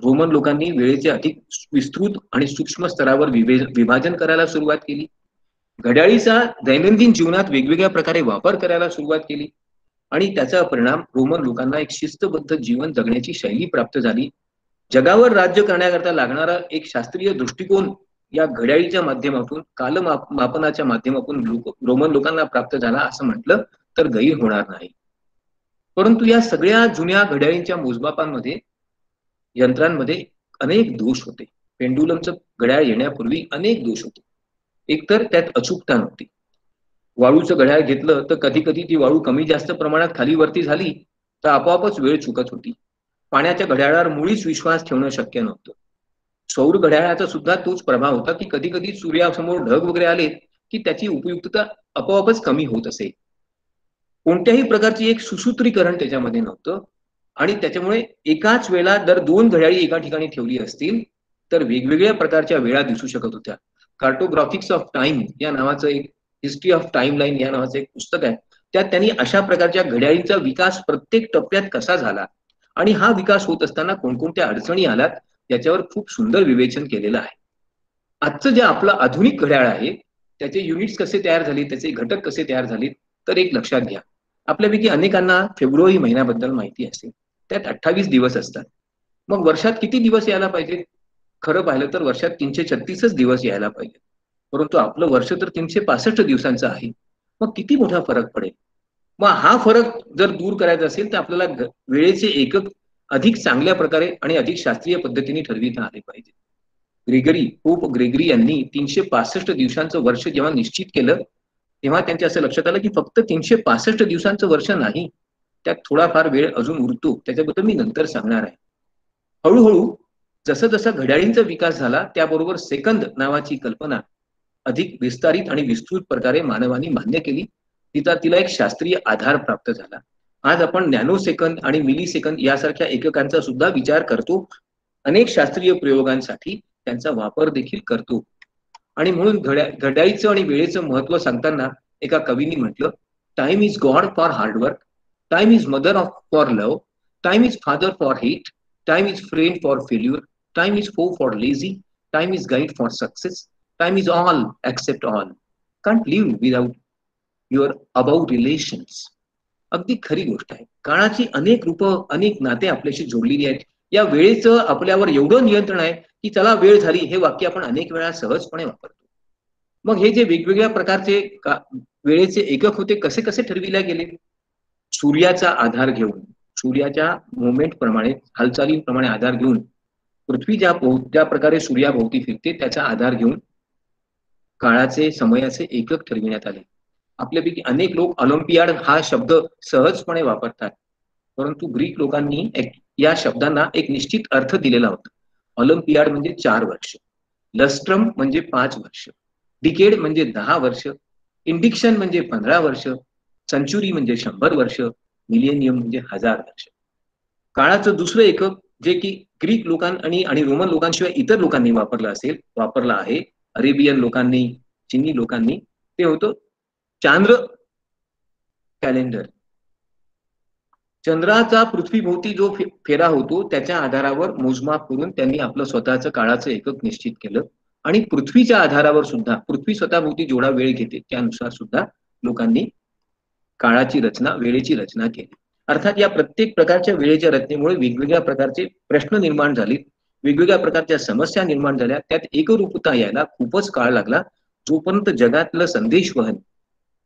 रोमन लोकांनी वेळेचे अधिक विस्तृत आणि सूक्ष्म स्तरावर विभाजन करायला सुरुवात केली. घड्याळीचा दैनंदिन जीवनात वेगवेगळ्या प्रकारे वापर करायला सुरुवात केली आणि त्याचा परिणाम रोमन लोकांना एक शिस्तबद्ध जीवन जगण्याची शैली प्राप्त झाली. जगावर राज्य करण्याकरता लागणारा एक शास्त्रीय दृष्टिकोन या घड्याळीच्या माध्यमातून कालमापनाच्या माध्यमातून रोमन लोकांना प्राप्त झाला असं म्हटलं तर गैर होणार नाही. परंतु या सगळ्या जुन्या घड्याळींच्या मोजमापांमध्ये यंत्रांमध्ये अनेक दोष होते. पेंडुलमचं घड्याळ येण्यापूर्वी अनेक दोष होते. एकतर त्यात अचूकता नव्हती. वाळूचं घड्याळ घेतलं तर कधी कधी ती वाळू कमी जास्त प्रमाणात खाली वरती झाली तर आपोआपच वेळ चुकत होती. पाण्याच्या घड्याळावर मुळीच विश्वास ठेवणं शक्य नव्हतं. सौर घड्याळाचा सुद्धा तोच प्रभाव होता की कधी कधी सूर्यासमोर ढग वगैरे आले की त्याची उपयुक्तता आपोआपच कमी होत असे. कोणत्याही प्रकारची एक सुसूत्रीकरण त्याच्यामध्ये नव्हतं आणि त्याच्यामुळे एकाच वेळेला जर 2 घड्याळी एका ठिकाणी ठेवली असतील तर वेगवेगळ्या प्रकारच्या वेळा दिसू शकत होत्या. कार्टोग्राफिक्स ऑफ टाइम या नावाचं एक हिस्ट्री ऑफ टाइमलाईन या नावाचं एक पुस्तक आहे. त्यात त्यांनी अशा प्रकारच्या घड्याळींचा विकास प्रत्येक टप्प्यात कसा झाला आणि हा विकास होत असताना कोणकोणत्या अडचणी आल्यात याच्यावर खूप सुंदर विवेचन केलेलं आहे. आजचं जे आपलं आधुनिक घड्याळ आहे त्याचे युनिट्स कसे तयार झाले, त्याचे घटक कसे तयार झाले तर एक लक्षात घ्या. आपल्यापैकी अनेकांना फेब्रुवारी महिन्याबद्दल माहिती असेल. त्यात 28 दिवस असतात. मग वर्षात किती दिवस यायला पाहिजे? खरं पाहिलं तर वर्षात 336च दिवस यायला पाहिजे. परंतु आपलं वर्ष तर 365 दिवसांचं आहे. मग किती मोठा फरक पडेल? मग हा फरक जर दूर करायचा असेल तर आपल्याला वेळेचे एकक अधिक चांगल्या प्रकारे आणि अधिक शास्त्रीय पद्धतीने ठरविता आले पाहिजे. पोप ग्रेगरी यांनी 365 दिवसांचं वर्ष जेव्हा निश्चित केलं तेव्हा त्यांच्या असं लक्षात आलं की फक्त 365 दिवसांचं वर्ष नाही, त्यात थोडाफार वेळ अजून उरतो. त्याच्याबद्दल मी नंतर सांगणार आहे. हळूहळू जसं जसं घड्याळींचा विकास झाला त्याबरोबर सेकंद नावाची कल्पना अधिक विस्तारित आणि विस्तृत प्रकारे मानवाने मान्य केली. तिला एक शास्त्रीय आधार प्राप्त झाला. आज आपण नॅनो सेकंद आणि मिली सेकंद यासारख्या एककांचा सुद्धा विचार करतो. अनेक शास्त्रीय प्रयोगांसाठी त्यांचा वापर देखील करतो. आणि म्हणून घड्याळीचं आणि वेळेचं महत्व सांगताना एका कवीने म्हटलं, time is god for hard work, time is mother of for love, time is father for hate, time is friend for failure, time is foe for lazy, time is guide for success, time is all except all, can't live without your about relations. अगदी खरी गोष्ट आहे. काळाची अनेक रूपं, अनेक नाते आपल्याशी जोडलेली आहेत. या वेळेचं आपल्यावर एवढं नियंत्रण आहे की चला वेळ झाली हे वाक्य आपण अनेक वेळा सहजपणे वापरतो. मग हे जे वेगवेगळ्या प्रकारचे वेळेचे एकक होते कसे कसे ठरविले गेले? सूर्याचा आधार घेऊन, सूर्याच्या मुवमेंट प्रमाणे, हालचालींप्रमाणे आधार घेऊन, पृथ्वी ज्या प्रकारे सूर्याभोवती फिरते त्याचा आधार घेऊन काळाचे, समयाचे एकक ठरविण्यात आले. आपल्यापैकी अनेक लोक ऑलिम्पियाड हा शब्द सहजपणे वापरतात. परंतु ग्रीक लोकांनी या शब्दांना एक निश्चित अर्थ दिलेला होता. ऑलिम्पियाड म्हणजे 4 वर्ष, लस्ट्रम म्हणजे 5 वर्ष, डिकेड म्हणजे 10 वर्ष, इंडिक्शन म्हणजे 15 वर्ष, सेंचुरी म्हणजे 100 वर्ष, मिलेनियम म्हणजे 1000 वर्ष. काळाचं दुसरं एकक जे की ग्रीक लोकांनी आणि रोमन लोकांशिवाय इतर लोकांनी वापरलं आहे, अरेबियन लोकांनी, चिनी लोकांनी, ते होतं चांद्र कॅलेंडर. चंद्राचा पृथ्वीभोवती जो फेरा होतो त्याच्या आधारावर मोजमाप करून त्यांनी आपलं स्वतःचं काळाचं एकक निश्चित केलं आणि पृथ्वीच्या आधारावर सुद्धा, पृथ्वी स्वतःभोवती जेवढा वेळ घेते त्यानुसार सुद्धा लोकांनी काळाची रचना, वेळेची रचना केली. अर्थात या प्रत्येक प्रकारच्या वेळेच्या रचनेमुळे वेगवेगळ्या प्रकारचे प्रश्न निर्माण झाले, वेगवेगळ्या प्रकारच्या समस्या निर्माण झाल्या. त्यात एकरूपता यायला खूपच काळ लागला. जोपर्यंत जगातलं संदेशवहन,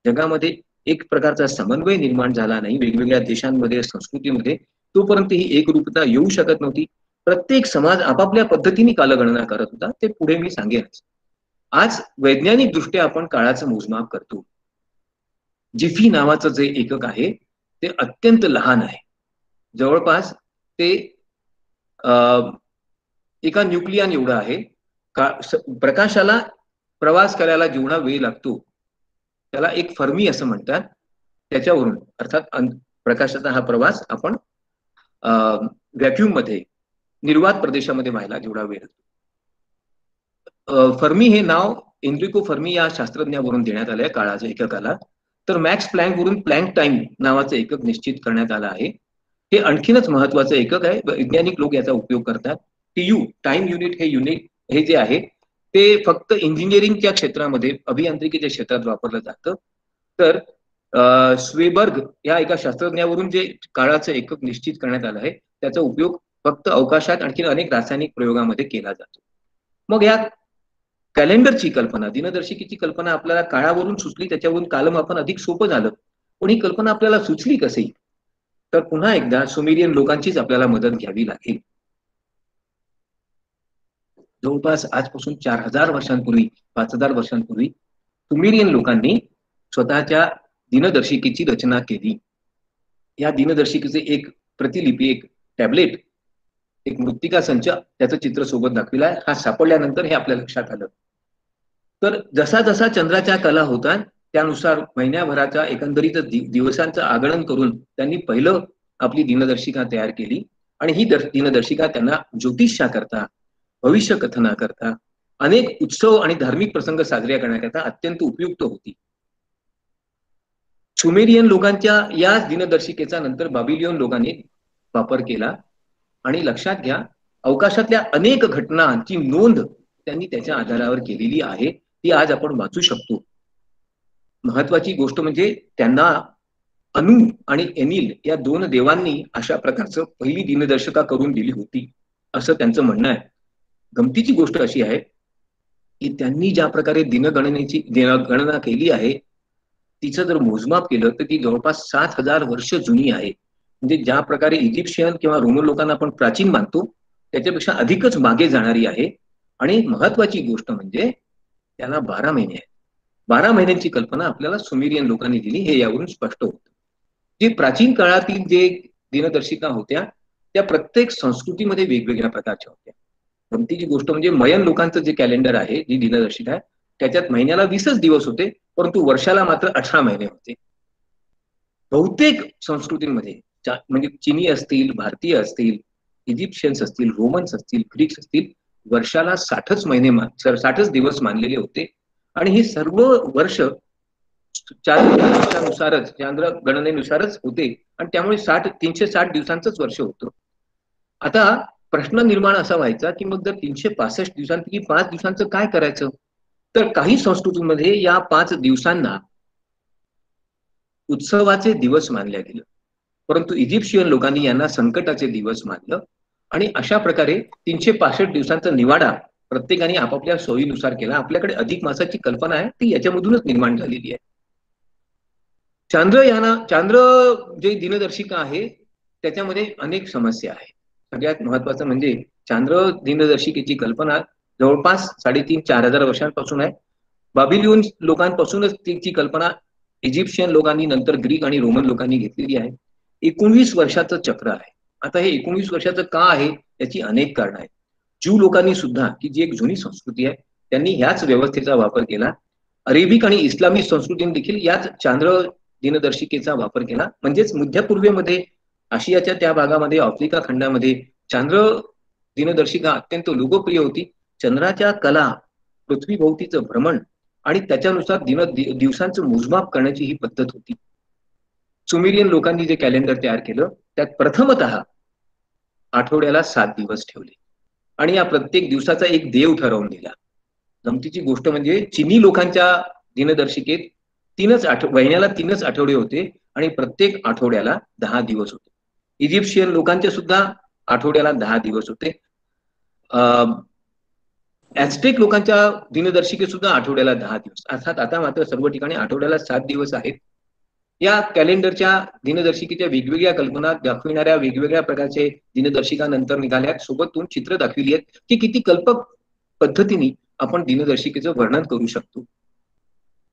जगामध्ये एक प्रकारचा समन्वय निर्माण झाला नाही वेगवेगळ्या देशांमध्ये, संस्कृतीमध्ये, तोपर्यंत ही एकरूपता येऊ शकत नव्हती. प्रत्येक समाज आपापल्या पद्धतीने कालगणना करत होता. ते पुढे मी सांगेनच. आज वैज्ञानिक दृष्ट्या आपण काळाचं मोजमाप करतो. जिफी नावाचं जे एकक आहे ते अत्यंत लहान आहे. जवळपास ते एका न्यूक्लियन एवढं आहे. प्रकाशाला प्रवास करायला जेवढा वेळ लागतो त्याला एक फर्मी असं म्हणतात. त्याच्यावरून अर्थात प्रकाशाचा हा प्रवास आपण व्हॅक्यूम मध्ये, निर्वात प्रदेशामध्ये व्हायला जेवढा वेळ लागतो. फर्मी हे नाव एन्रिको फर्मी या शास्त्रज्ञावरून देण्यात आलंय काळाच्या एककाला. तर मॅक्स प्लँक वरून प्लँक टाइम नावाचं एकक निश्चित करण्यात आलं आहे. हे आणखीनच महत्वाचं एकक आहे. वैज्ञानिक लोक याचा उपयोग करतात. टीयू, टाइम युनिट, हे जे आहे ते फक्त इंजिनिअरिंगच्या क्षेत्रामध्ये, अभियांत्रिकीच्या क्षेत्रात वापरलं जातं. तर स्वेबर्ग या एका शास्त्रज्ञावरून जे काळाचं एकक निश्चित करण्यात आलं आहे, त्याचा उपयोग फक्त अवकाशात आणखी अनेक रासायनिक प्रयोगामध्ये केला जातो. मग या कॅलेंडरची कल्पना, दिनदर्शिकेची कल्पना आपल्याला काळावरून सुचली, त्याच्यावरून कालमापन अधिक सोपं झालं. पण ही कल्पना आपल्याला सुचली कशी? तर पुन्हा एकदा सुमेरियन लोकांचीच आपल्याला मदत घ्यावी लागेल. जवळपास आजपासून 4000 वर्षांपूर्वी, 5000 वर्षांपूर्वी सुमेरियन लोकांनी स्वतःच्या दिनदर्शिकेची रचना केली. या दिनदर्शिकेचे एक प्रतिलिपी, एक टॅबलेट, एक मृत्तिका संच, त्याचं चित्र सोबत दाखविला आहे. हा सापडल्यानंतर हे आपल्या लक्षात आलं. तर जसा जसा चंद्राच्या कला होता, त्यानुसार महिन्याभराच्या एकंदरीत दिवसांचं आगणन करून त्यांनी पहिलं आपली दिनदर्शिका तयार केली. आणि ही दिनदर्शिका त्यांना ज्योतिषाकरता, भविष्य कथनाकरता, अनेक उत्सव आणि धार्मिक प्रसंग साजरे करण्याकरता अत्यंत उपयुक्त होती. सुमेरियन लोकांच्या या दिनदर्शिकेचा नंतर बाबिलियन लोकांनी वापर केला. आणि लक्षात घ्या, अवकाशातल्या अनेक घटनांची नोंद त्यांनी त्याच्या आधारावर केलेली आहे. ती आज आपण वाचू शकतो. महत्वाची गोष्ट म्हणजे त्यांना अनु आणि एनिल या दोन देवांनी अशा प्रकारचं पहिली दिनदर्शिका करून दिली होती, असं त्यांचं म्हणणं आहे. गमतीची गोष्ट अशी आहे की त्यांनी ज्या प्रकारे दिनगणनेची गणना केली आहे, तिचं जर मोजमाप केलं तर ती जवळपास 7000 वर्ष जुनी आहे. म्हणजे ज्या प्रकारे इजिप्शियन किंवा रोमन लोकांना आपण प्राचीन मानतो, त्याच्यापेक्षा अधिकच मागे जाणारी आहे. आणि महत्वाची गोष्ट म्हणजे त्याला 12 महिने आहेत. 12 महिन्यांची कल्पना आपल्याला सुमेरियन लोकांनी दिली, हे यावरून स्पष्ट होतं. जे प्राचीन काळातील जे दिनदर्शिका होत्या, त्या प्रत्येक संस्कृतीमध्ये वेगवेगळ्या प्रकारच्या होत्या. गमतीची गोष्ट म्हणजे मयन लोकांचं जे कॅलेंडर आहे, जी दिनदर्शिका आहे, त्याच्यात महिन्याला 20च दिवस होते, परंतु वर्षाला मात्र 18 महिने होते. बहुतेक संस्कृतींमध्ये म्हणजे चीनी असतील, भारतीय असतील, इजिप्शियन्स असतील, रोमन्स असतील, ग्रीक्स असतील, वर्षाला 60च महिने 60च दिवस मानलेले होते. आणि हे सर्व वर्ष चांद्रनुसारच, चांद्र गणनेनुसारच होते. आणि त्यामुळे 360 दिवसांचंच वर्ष होतं. आता प्रश्न निर्माण असा व्हायचा की मग जर 365 दिवसांपैकी 5 दिवसांचं काय करायचं? तर काही संस्कृतीमध्ये या 5 दिवसांना उत्सवाचे दिवस मानल्या गेलं, परंतु इजिप्शियन लोकांनी यांना संकटाचे दिवस मानलं. आणि अशा प्रकारे 365 दिवसांचा निवाडा प्रत्येकाने आपापल्या सोयीनुसार केला. आपल्याकडे अधिक मासाची कल्पना आहे, ती याच्यामधूनच निर्माण झालेली आहे. चांद्र जे दिनदर्शिका आहे, त्याच्यामध्ये अनेक समस्या आहेत. सगळ्यात महत्वाचं म्हणजे चांद्र दिनदर्शिकेची कल्पना जवळपास 3500-4000 वर्षांपासून आहे. बाबिलियन लोकांपासूनच तिची कल्पना इजिप्शियन लोकांनी, नंतर ग्रीक आणि रोमन लोकांनी घेतलेली आहे. 19 वर्षाचं चक्र आहे. आता हे 19 वर्षाचं का आहे, याची अनेक कारणं आहेत. ज्यू लोकांनी सुद्धा, की जी एक जुनी संस्कृती आहे, त्यांनी ह्याच व्यवस्थेचा वापर केला. अरेबिक आणि इस्लामी संस्कृतीने देखील याच चांद्र दिनदर्शिकेचा वापर केला. म्हणजेच मध्यपूर्वेमध्ये, आशियाच्या त्या भागामध्ये, आफ्रिका खंडामध्ये चांद्र दिनदर्शिका अत्यंत लोकप्रिय होती. चंद्राच्या कला, पृथ्वीभोवतीचं भ्रमण आणि त्याच्यानुसार दिवसांचं मोजमाप करण्याची ही पद्धत होती. सुमेरियन लोकांनी जे कॅलेंडर तयार केलं, त्यात प्रथमतः आठवड्याला 7 दिवस ठेवले आणि या प्रत्येक दिवसाचा एक देव ठरवून दिला. गमतीची गोष्ट म्हणजे चीनी लोकांच्या दिनदर्शिकेत महिन्याला 3च आठवडे होते आणि प्रत्येक आठवड्याला 10 दिवस होते. इजिप्शियन लोकांचे सुद्धा आठवड्याला 10 दिवस होते. ऍझटेक लोकांच्या दिनदर्शिकेत सुद्धा आठवड्याला 10 दिवस. अर्थात आता मात्र सर्व ठिकाणी आठवड्याला 7 दिवस आहेत. या कॅलेंडरच्या दिनदर्शिकेच्या वेगवेगळ्या कल्पना दाखविणाऱ्या वेगवेगळ्या प्रकारचे दिनदर्शिका नंतर निघाल्या. सोबत 2 चित्र दाखविली आहेत की किती कल्पक पद्धतीने आपण दिनदर्शिकेचं वर्णन करू शकतो.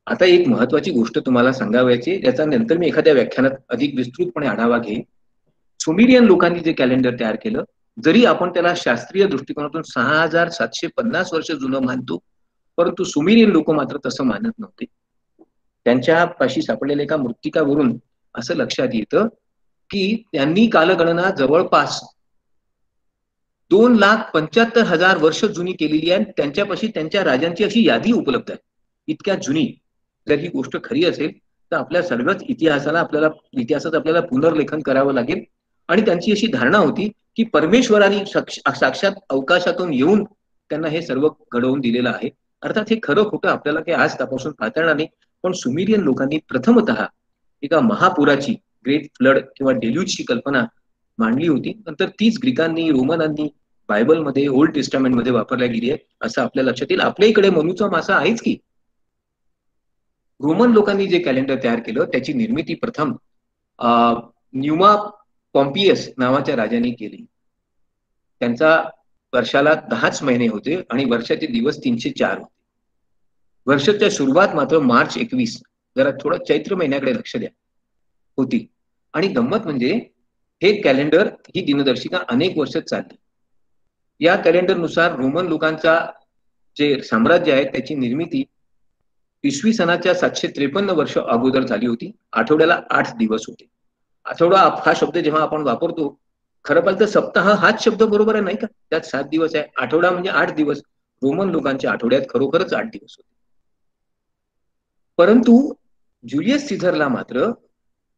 आता एक महत्वाची गोष्ट तुम्हाला सांगावयाची, याचा नंतर मी एखाद्या व्याख्यानात अधिक विस्तृतपणे आढावा घेईन. सुमेरियन लोकांनी जे कॅलेंडर तयार केलं, जरी आपण त्याला शास्त्रीय दृष्टिकोनातून 6750 वर्ष जुनं मानतो, परंतु सुमेरियन लोक मात्र तसं मानत नव्हते. त्यांच्या पाशी सापडलेल्या एका मृत्तिकावरून असं लक्षात येतं की त्यांनी कालगणना जवळपास 2,75,000 वर्ष जुनी केलेली आहे. त्यांच्यापाशी त्यांच्या राजांची अशी यादी उपलब्ध आहे, इतक्या जुनी. जर ही गोष्ट खरी असेल तर आपल्या सर्वच इतिहासात आपल्याला पुनर्लेखन करावं लागेल. आणि त्यांची अशी धारणा होती की परमेश्वराने साक्षात अवकाशातून येऊन त्यांना हे सर्व घडवून दिलेलं आहे. अर्थात हे खरं खोटं आपल्याला काही आज तपासून पाहता येणार नाही, पण सुमेरियन लोकांनी प्रथमतः एका महापुराची, ग्रेट फ्लड किंवा डेल्यूजची कल्पना मांडली होती. नंतर तीच ग्रीकांनी, रोमनांनी बायबलमध्ये, ओल्ड टेस्टामेंटमध्ये वापरल्या गेली आहे असं आपल्या लक्षात येईल. आपल्या इकडे मनुचा मासा आहेच की. रोमन लोकांनी जे कॅलेंडर तयार केलं त्याची निर्मिती प्रथम न्यूमा पॉम्पियस नावाच्या राजाने केली. त्यांचा वर्षाला 10च महिने होते आणि वर्षाचे दिवस 304 होते. वर्षाच्या सुरुवात मात्र मार्च 21, जरा थोडं चैत्र महिन्याकडे लक्ष द्या, होती. आणि गंमत म्हणजे हे कॅलेंडर, ही दिनदर्शिका अनेक वर्ष चालली. या कॅलेंडरनुसार रोमन लोकांचा जे साम्राज्य आहे त्याची निर्मिती इसवी सनाच्या 753 वर्ष अगोदर झाली होती. आठवड्याला 8 दिवस होते. आठवडा हा शब्द जेव्हा आपण वापरतो, खरं पाहिलं तर सप्ताह हाच शब्द बरोबर आहे नाही का? त्यात 7 दिवस आहे. आठवडा म्हणजे 8 दिवस. रोमन लोकांच्या आठवड्यात खरोखरच 8 दिवस होते. परंतु ज्युलियस सीझरला मात्र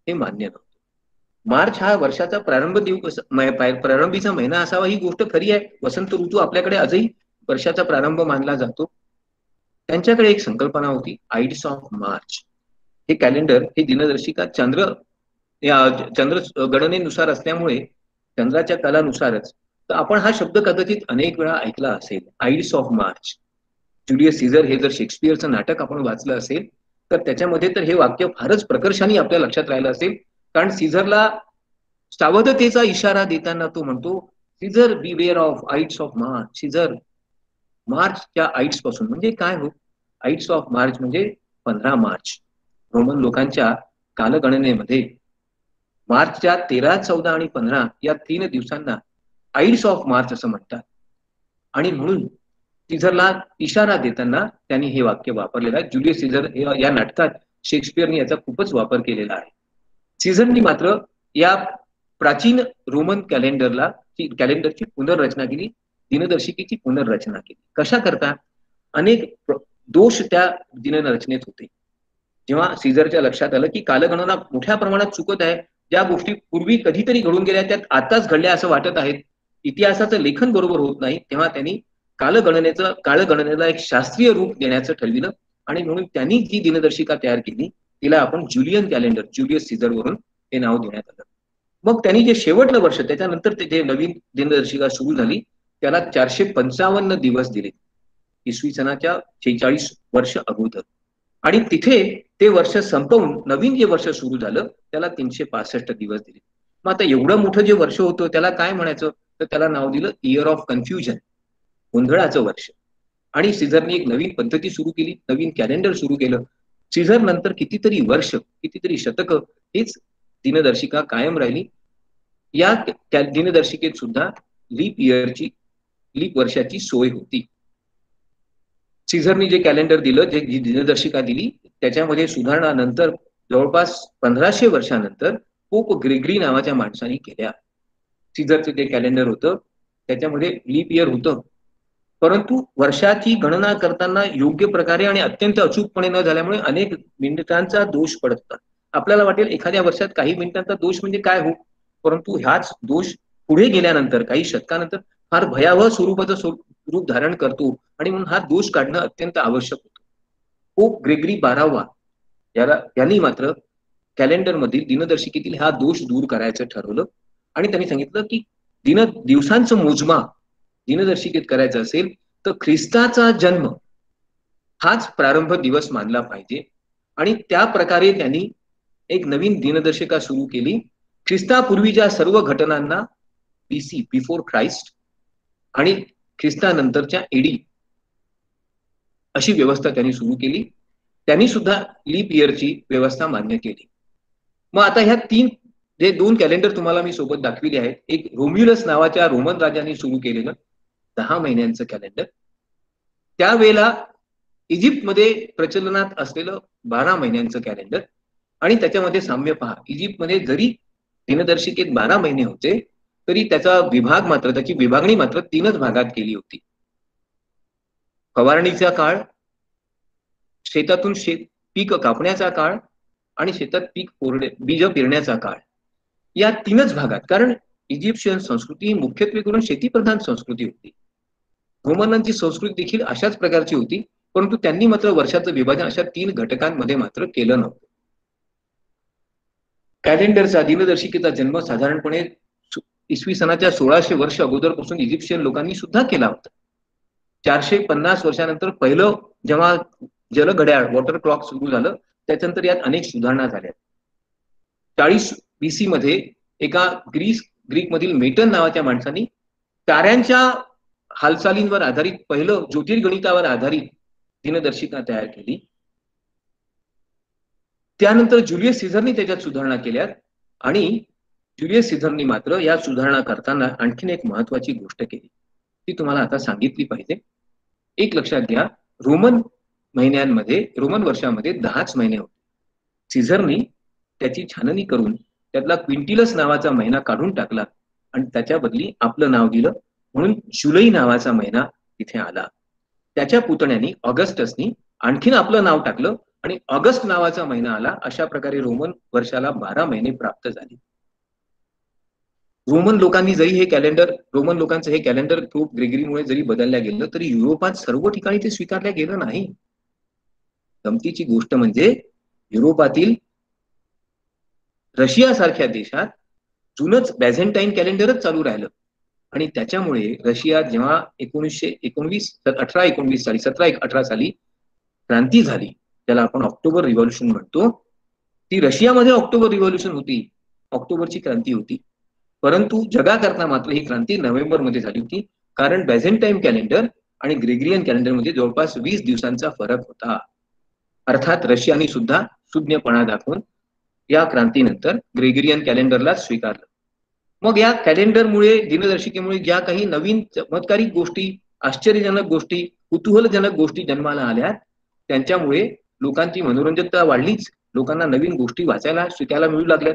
हे मान्य नव्हतं. मार्च हा वर्षाचा प्रारंभीचा महिना असावा ही गोष्ट खरी आहे. वसंत ऋतू आपल्याकडे आजही वर्षाचा प्रारंभ मानला जातो. त्यांच्याकडे एक संकल्पना होती, आइड्स ऑफ मार्च. हे कॅलेंडर, ही दिनदर्शिका चंद्र गणनेनुसार असल्यामुळे चंद्राच्या कालानुसारच, तर आपण हा शब्द कदाचित अनेक वेळा ऐकला असेल, ides of March. Julius Caesar हे जर शेक्सपियरचं नाटक आपण वाचलं असेल तर त्याच्यामध्ये तर हे वाक्य फारच प्रकर्षाने आपल्या लक्षात राहिलं असेल. कारण सीझरला सावधतेचा इशारा देताना तो म्हणतो, Caesar beware of ides of March. Caesar, मार्चच्या आइट्स पासून, म्हणजे काय हो, आइट्स ऑफ मार्च म्हणजे 15 मार्च. रोमन लोकांच्या कालगणनेमध्ये मार्चच्या 13, 14 आणि 15 या 3 दिवसांना आइड्स ऑफ मार्च असं म्हणतात. आणि म्हणून सीझरला इशारा देताना त्यांनी हे वाक्य वापरलेलं आहे. ज्युलियस सीझर या नाटकात शेक्सपियरने याचा खूपच वापर केलेला आहे. सीझरनी मात्र या प्राचीन रोमन कॅलेंडरची पुनर्रचना केली, दिनदर्शिकेची पुनर्रचना केली. कशा करता? अनेक दोष त्या दिनरचनेत होते. जेव्हा सीझरच्या लक्षात आलं की कालगणना मोठ्या प्रमाणात चुकत आहे, ज्या गोष्टी पूर्वी कधीतरी घडून गेल्या त्यात आताच घडल्या असं वाटत आहेत, इतिहासाचं लेखन बरोबर होत नाही, तेव्हा त्यांनी कालगणनेला एक शास्त्रीय रूप देण्याचं ठरविलं. आणि म्हणून त्यांनी जी दिनदर्शिका तयार केली तिला आपण ज्युलियन कॅलेंडर, ज्युलियस सीझर वरून हे नाव देण्यात आलं. मग त्यांनी जे शेवटलं वर्ष, त्याच्यानंतर ते जे नवीन दिनदर्शिका सुरू झाली त्याला 455 दिवस दिले, इसवी सनाच्या 46 वर्ष अगोदर. आणि तिथे ते वर्ष संपवून नवीन जे वर्ष सुरू झालं त्याला 365 दिवस दिले. मग आता एवढं मोठं जे वर्ष होतं त्याला काय म्हणायचं, तर त्याला नाव दिलं इयर ऑफ कन्फ्युजन, गोंधळाचं वर्ष. आणि सीझरने एक नवीन पद्धती सुरू केली, नवीन कॅलेंडर सुरू केलं. सीझर नंतर कितीतरी वर्ष, कितीतरी शतक हीच दिनदर्शिका कायम राहिली. या दिनदर्शिकेत सुद्धा लीप वर्षाची सोय होती. सीझरनी जे कॅलेंडर दिलं, जी दिनदर्शिका दिली, त्याच्यामध्ये सुधारणा नंतर जवळपास 1500 वर्षानंतर पोप ग्रेगरी नावाच्या माणसाने केल्या. सीझरचं जे कॅलेंडर होतं त्याच्यामध्ये लीप इयर होतं, परंतु वर्षाची गणना करताना योग्य प्रकारे आणि अत्यंत अचूकपणे न झाल्यामुळे अनेक मिनिटांचा दोष पडतात. आपल्याला वाटेल एखाद्या वर्षात काही मिनिटांचा दोष म्हणजे काय हो, परंतु ह्याच दोष पुढे गेल्यानंतर काही शतकानंतर फार भयावह स्वरूपाचं रूप धारण करतो आणि म्हणून हा दोष काढणं अत्यंत आवश्यक होतं. पोप ग्रेगरी 12वा यांनी मात्र कॅलेंडर मधील दिनदर्शिकेतील हा दोष दूर करायचं ठरवलं आणि त्यांनी सांगितलं की दिवसांचं मोजमाप दिनदर्शिकेत करायचं असेल तर ख्रिस्ताचा जन्म हाच प्रारंभ दिवस मानला पाहिजे. आणि त्या प्रकारे त्यांनी एक नवीन दिनदर्शिका सुरू केली. ख्रिस्तापूर्वीच्या सर्व घटनांना बीसी, बिफोर ख्राइस्ट, आणि ख्रिस्तानंतरच्या एडी अशी व्यवस्था त्यांनी सुरू केली. त्यांनी सुद्धा लीप इयरची व्यवस्था मान्य केली. मग आता ह्या जे 2 कॅलेंडर तुम्हाला मी सोबत दाखविले आहेत, एक रोम्युलस नावाच्या रोमन राजाने सुरू केलेलं 10 महिन्यांचं कॅलेंडर, त्यावेळेला इजिप्तमध्ये प्रचलनात असलेलं 12 महिन्यांचं कॅलेंडर. आणि त्याच्यामध्ये साम्य पहा, इजिप्तमध्ये जरी दिनदर्शिकेत 12 महिने होते तरी त्याची विभागणी मात्र 3च भागात केली होती. फवारणीचा काळ, शेतातून पीक कापण्याचा काळ आणि शेतात बीज पेरण्याचा काळ, या 3च भागात. कारण इजिप्शियन संस्कृती मुख्यत्वे करून शेतीप्रधान संस्कृती होती. रोमनांची संस्कृती देखील अशाच प्रकारची होती, परंतु त्यांनी मात्र वर्षाचं विभाजन अशा 3 घटकांमध्ये मात्र केलं नव्हतं. कॅलेंडरचा, दिनदर्शिकेचा जन्म साधारणपणे इसवी सनाच्या 1600 वर्ष अगोदरपासून इजिप्शियन लोकांनी सुद्धा केला होता. 450 वर्षानंतर पहिलं जेव्हा जलघड्याळ वॉटर क्लॉक सुरू झालं, त्याच्यानंतर यात अनेक सुधारणा झाल्या. 40 BC मध्ये एका ग्रीकमधील मेटन नावाच्या माणसाने ताऱ्यांच्या हालचालींवर आधारित पहिलं ज्योतिर्गणितावर आधारित दिनदर्शिका तयार केली. त्यानंतर जुलियस सीझरनी त्याच्यात सुधारणा केल्या आणि जुलियस सीझरनी मात्र या सुधारणा करताना आणखीन एक महत्वाची गोष्ट केली, ती तुम्हाला आता सांगितली पाहिजे. एक लक्षात घ्या, रोमन वर्षामध्ये 10च महिने होते. सीझरनी त्याची छाननी करून त्यातला क्विंटिलस नावाचा महिना काढून टाकला आणि त्याच्या बदली आपलं नाव दिलं, म्हणून जुलै नावाचा महिना तिथे आला. त्याच्या पुतण्यानी ऑगस्टसनी आणखीन आपलं नाव टाकलं आणि ऑगस्ट नावाचा महिना आला. अशा प्रकारे रोमन वर्षाला 12 महिने प्राप्त झाले. रोमन लोकांचं हे कॅलेंडर पोप ग्रेगरीमुळे जरी बदलल्या गेलं तरी युरोपात सर्व ठिकाणी ते स्वीकारल्या गेलं नाही. गमतीची गोष्ट म्हणजे युरोपातील रशिया सारख्या देशात जुनच बॅझेंटाईन कॅलेंडरच चालू राहिलं आणि त्याच्यामुळे रशियात जेव्हा 1718 साली क्रांती झाली, त्याला आपण ऑक्टोबर रिव्हॉल्युशन म्हणतो, ती रशियामध्ये ऑक्टोबर रिव्हॉल्युशन होती, ऑक्टोबरची क्रांती होती. परंतु जगाकरता मात्र ही क्रांती नोव्हेंबरमध्ये झाली होती, कारण बॅझेंटाईन कॅलेंडर आणि ग्रेगरियन कॅलेंडरमध्ये जवळपास 20 दिवसांचा फरक होता. अर्थात रशियाने सुद्धा सुज्ञपणा दाखवून या क्रांतीनंतर ग्रेगरियन कॅलेंडरला स्वीकारलं. मग या कॅलेंडरमुळे, दिनदर्शिकेमुळे ज्या काही नवीन चमत्कारिक गोष्टी, आश्चर्यजनक गोष्टी, कुतूहलजनक गोष्टी जन्माला आल्या, त्यांच्यामुळे लोकांची मनोरंजकता वाढलीच, लोकांना नवीन गोष्टी वाचायला शिकायला मिळू लागल्या.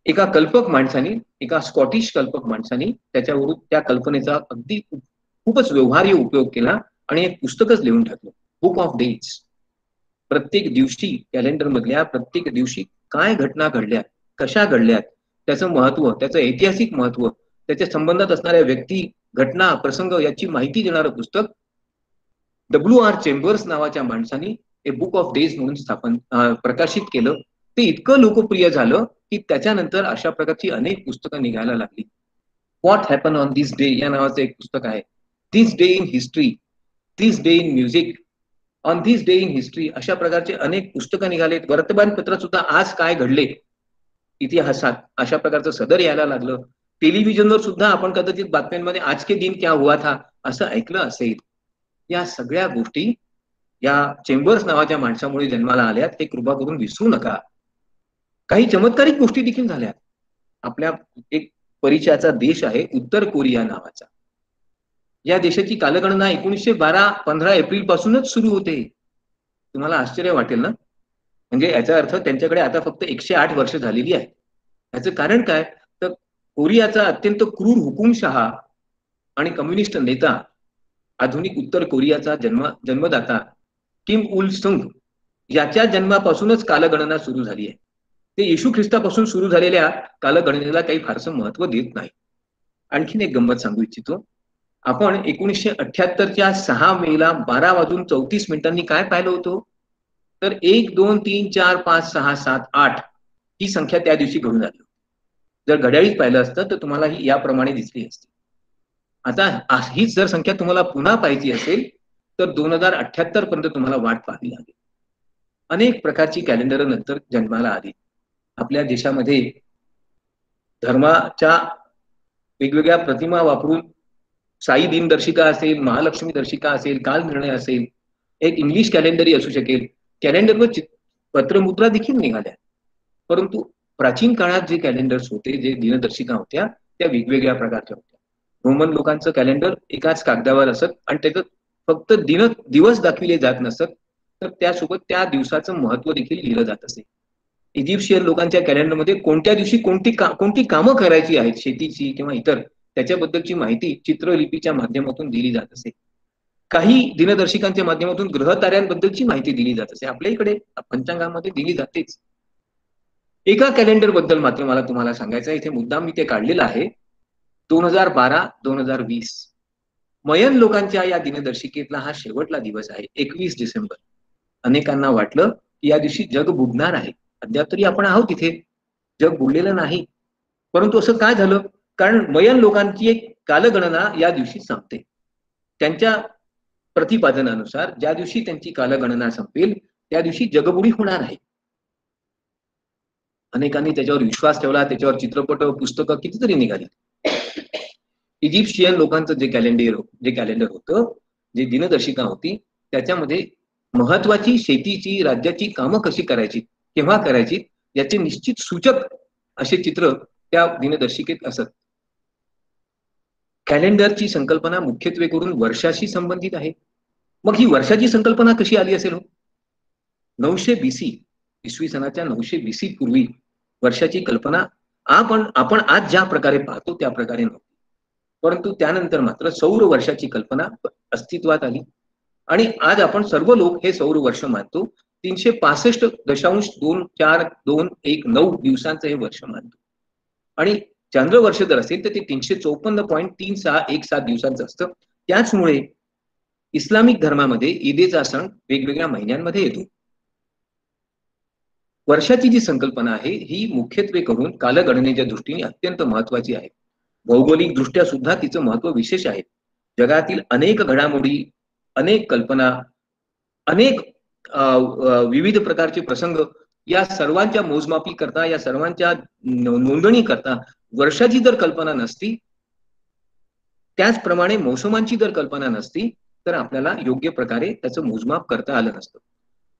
एका स्कॉटिश कल्पक माणसाने त्याच्यावरून त्या कल्पनेचा अगदी खूपच व्यवहार्य उपयोग केला आणि एक पुस्तकच लिहून टाकलं, बुक ऑफ डेज. प्रत्येक दिवशी, कॅलेंडर मधल्या प्रत्येक दिवशी काय घटना घडल्या, कशा घडल्यात, त्याचं महत्व, त्याचं ऐतिहासिक महत्व, त्याच्या संबंधात असणाऱ्या व्यक्ती, घटना, प्रसंग याची माहिती देणारं पुस्तक WR चेंबर्स नावाच्या माणसाने हे बुक ऑफ डेज म्हणून प्रकाशित केलं. ते इतकं लोकप्रिय झालं की त्याच्यानंतर अशा प्रकारची अनेक पुस्तकं निघायला लागली. What happen on this day या नावाचं एक पुस्तक आहे. This day in history, this day in music, on this day in history, अशा प्रकारचे अनेक पुस्तकं निघालेत. वर्तमानपत्रात सुद्धा आज काय घडले इतिहासात अशा प्रकारचं सदर यायला लागलं. टेलिव्हिजनवर सुद्धा आपण कदाचित बातम्यांमध्ये आज के दिन क्या हुआ था असं ऐकलं असेल. या सगळ्या गोष्टी या चेंबर्स नावाच्या माणसामुळे जन्माला आल्यात, हे कृपा करून विसरू नका. काही चमत्कारिक गोष्टी देखील झाल्या. आपल्या एक परिचयाचा देश आहे उत्तर कोरिया नावाचा. या देशाची कालगणना 15 एप्रिल पासूनच सुरू होते. तुम्हाला आश्चर्य वाटेल ना, म्हणजे याचा अर्थ त्यांच्याकडे आता फक्त 108 वर्ष झालेली आहे. याचं कारण काय, तर कोरियाचा अत्यंत क्रूर हुकुमशहा आणि कम्युनिस्ट नेता, आधुनिक उत्तर कोरियाचा जन्मदाता किम उल सुंग याच्या जन्मापासूनच कालगणना सुरू झाली आहे. ते येशू ख्रिस्तापासून सुरू झालेल्या कालगणनेला काही फारसं महत्व देत नाही. आणखीन एक गंमत सांगू इच्छितो. आपण 1978च्या 6 मेला 12:34 काय पाहिलं होतं, तर 1 2 3 4 5 6 7 8 ही संख्या त्या दिवशी घडून आली. जर घड्याळीत पाहिलं असतं तर तुम्हाला ही याप्रमाणे दिसली असती. आता हीच जर संख्या तुम्हाला पुन्हा पाहिजे असेल तर 2078 पर्यंत तुम्हाला वाट पाहावी लागेल. अनेक प्रकारची कॅलेंडर नंतर जन्माला आली. आपल्या देशामध्ये धर्माच्या वेगवेगळ्या प्रतिमा वापरून साई दिनदर्शिका असेल, महालक्ष्मी दर्शिका असेल, काल निर्णय असेल, एक इंग्लिश कॅलेंडरही असू शकेल. कॅलेंडरवर पत्रमुद्रा देखील निघाल्या. परंतु प्राचीन काळात जे कॅलेंडर्स होते, जे दिनदर्शिका होत्या, त्या वेगवेगळ्या प्रकारच्या होत्या. रोमन लोकांचं कॅलेंडर एकाच कागदावर असत आणि त्याच्यात फक्त दिवस दाखविले जात नसत, तर त्यासोबत त्या दिवसाचं महत्व देखील लिहिलं जात असे. इजिप्शियन लोकांच्या कॅलेंडरमध्ये कोणत्या दिवशी कोणती कामं करायची आहेत, शेतीची किंवा इतर, त्याच्याबद्दलची माहिती चित्रलिपीच्या माध्यमातून दिली जात असे. काही दिनदर्शिकांच्या माध्यमातून ग्रहताऱ्यांबद्दलची माहिती दिली जात असे. आपल्या इकडे पंचांगामध्ये दिली जातेच. एका कॅलेंडर बद्दल मात्र मला तुम्हाला सांगायचं आहे, इथे मुद्दाम मी ते काढलेलं आहे. 2012-2020 मयन लोकांच्या या दिनदर्शिकेतला हा शेवटला दिवस आहे, 21 डिसेंबर. अनेकांना वाटलं की या दिवशी जग बुडणार आहे. अद्याप तरी आपण आहोत तिथे, जग बुडलेलं नाही. परंतु असं काय झालं? कारण मयन लोकांची एक कालगणना या दिवशी संपते. त्यांच्या प्रतिपादनानुसार ज्या दिवशी त्यांची कालगणना संपेल त्या दिवशी जगबुडी होणार आहे. अनेकांनी त्याच्यावर विश्वास ठेवला, त्याच्यावर चित्रपट, पुस्तकं कितीतरी निघाली. इजिप्शियन लोकांचं जे कॅलेंडर होतं, जे दिनदर्शिका होती, त्याच्यामध्ये महत्वाची शेतीची, राज्याची कामं कशी करायची, केव्हा करायची, याचे निश्चित सूचक असे चित्र त्या दिनदर्शिकेत असत. कॅलेंडरची संकल्पना मुख्यत्वे करून वर्षाशी संबंधित आहे. मग ही वर्षाची संकल्पना कशी आली असेल हो? 900 BC, इसवी सनाच्या 900 BC पूर्वी वर्षाची कल्पना आपण आज ज्या प्रकारे पाहतो त्या प्रकारे नव्हती. परंतु त्यानंतर मात्र सौर वर्षाची कल्पना अस्तित्वात आली आणि आज आपण सर्व लोक हे सौर वर्ष मानतो. 365.2421 दिवसांचं हे वर्ष मानतो. आणि चंद्र वर्ष जर असेल तर ते 354.3617 दिवसांचं असतं. त्याचमुळे इस्लामिक धर्मामध्ये ईदेचा सण वेगवेगळ्या महिन्यांमध्ये येतो. वर्षाची जी संकल्पना आहे ही मुख्यत्वे करून कालगणनेच्या दृष्टीने अत्यंत महत्वाची आहे. भौगोलिक दृष्ट्या सुद्धा तिचं महत्व विशेष आहे. जगातील अनेक घडामोडी, अनेक कल्पना, अनेक विविध प्रकारचे प्रसंग या सर्वांच्या मोजमापी करता, या सर्वांच्या नोंदणी करता वर्षाची जर कल्पना नसती, त्याचप्रमाणे मोसमांची जर कल्पना नसती तर आपल्याला योग्य प्रकारे त्याचं मोजमाप करता आलं नसतं.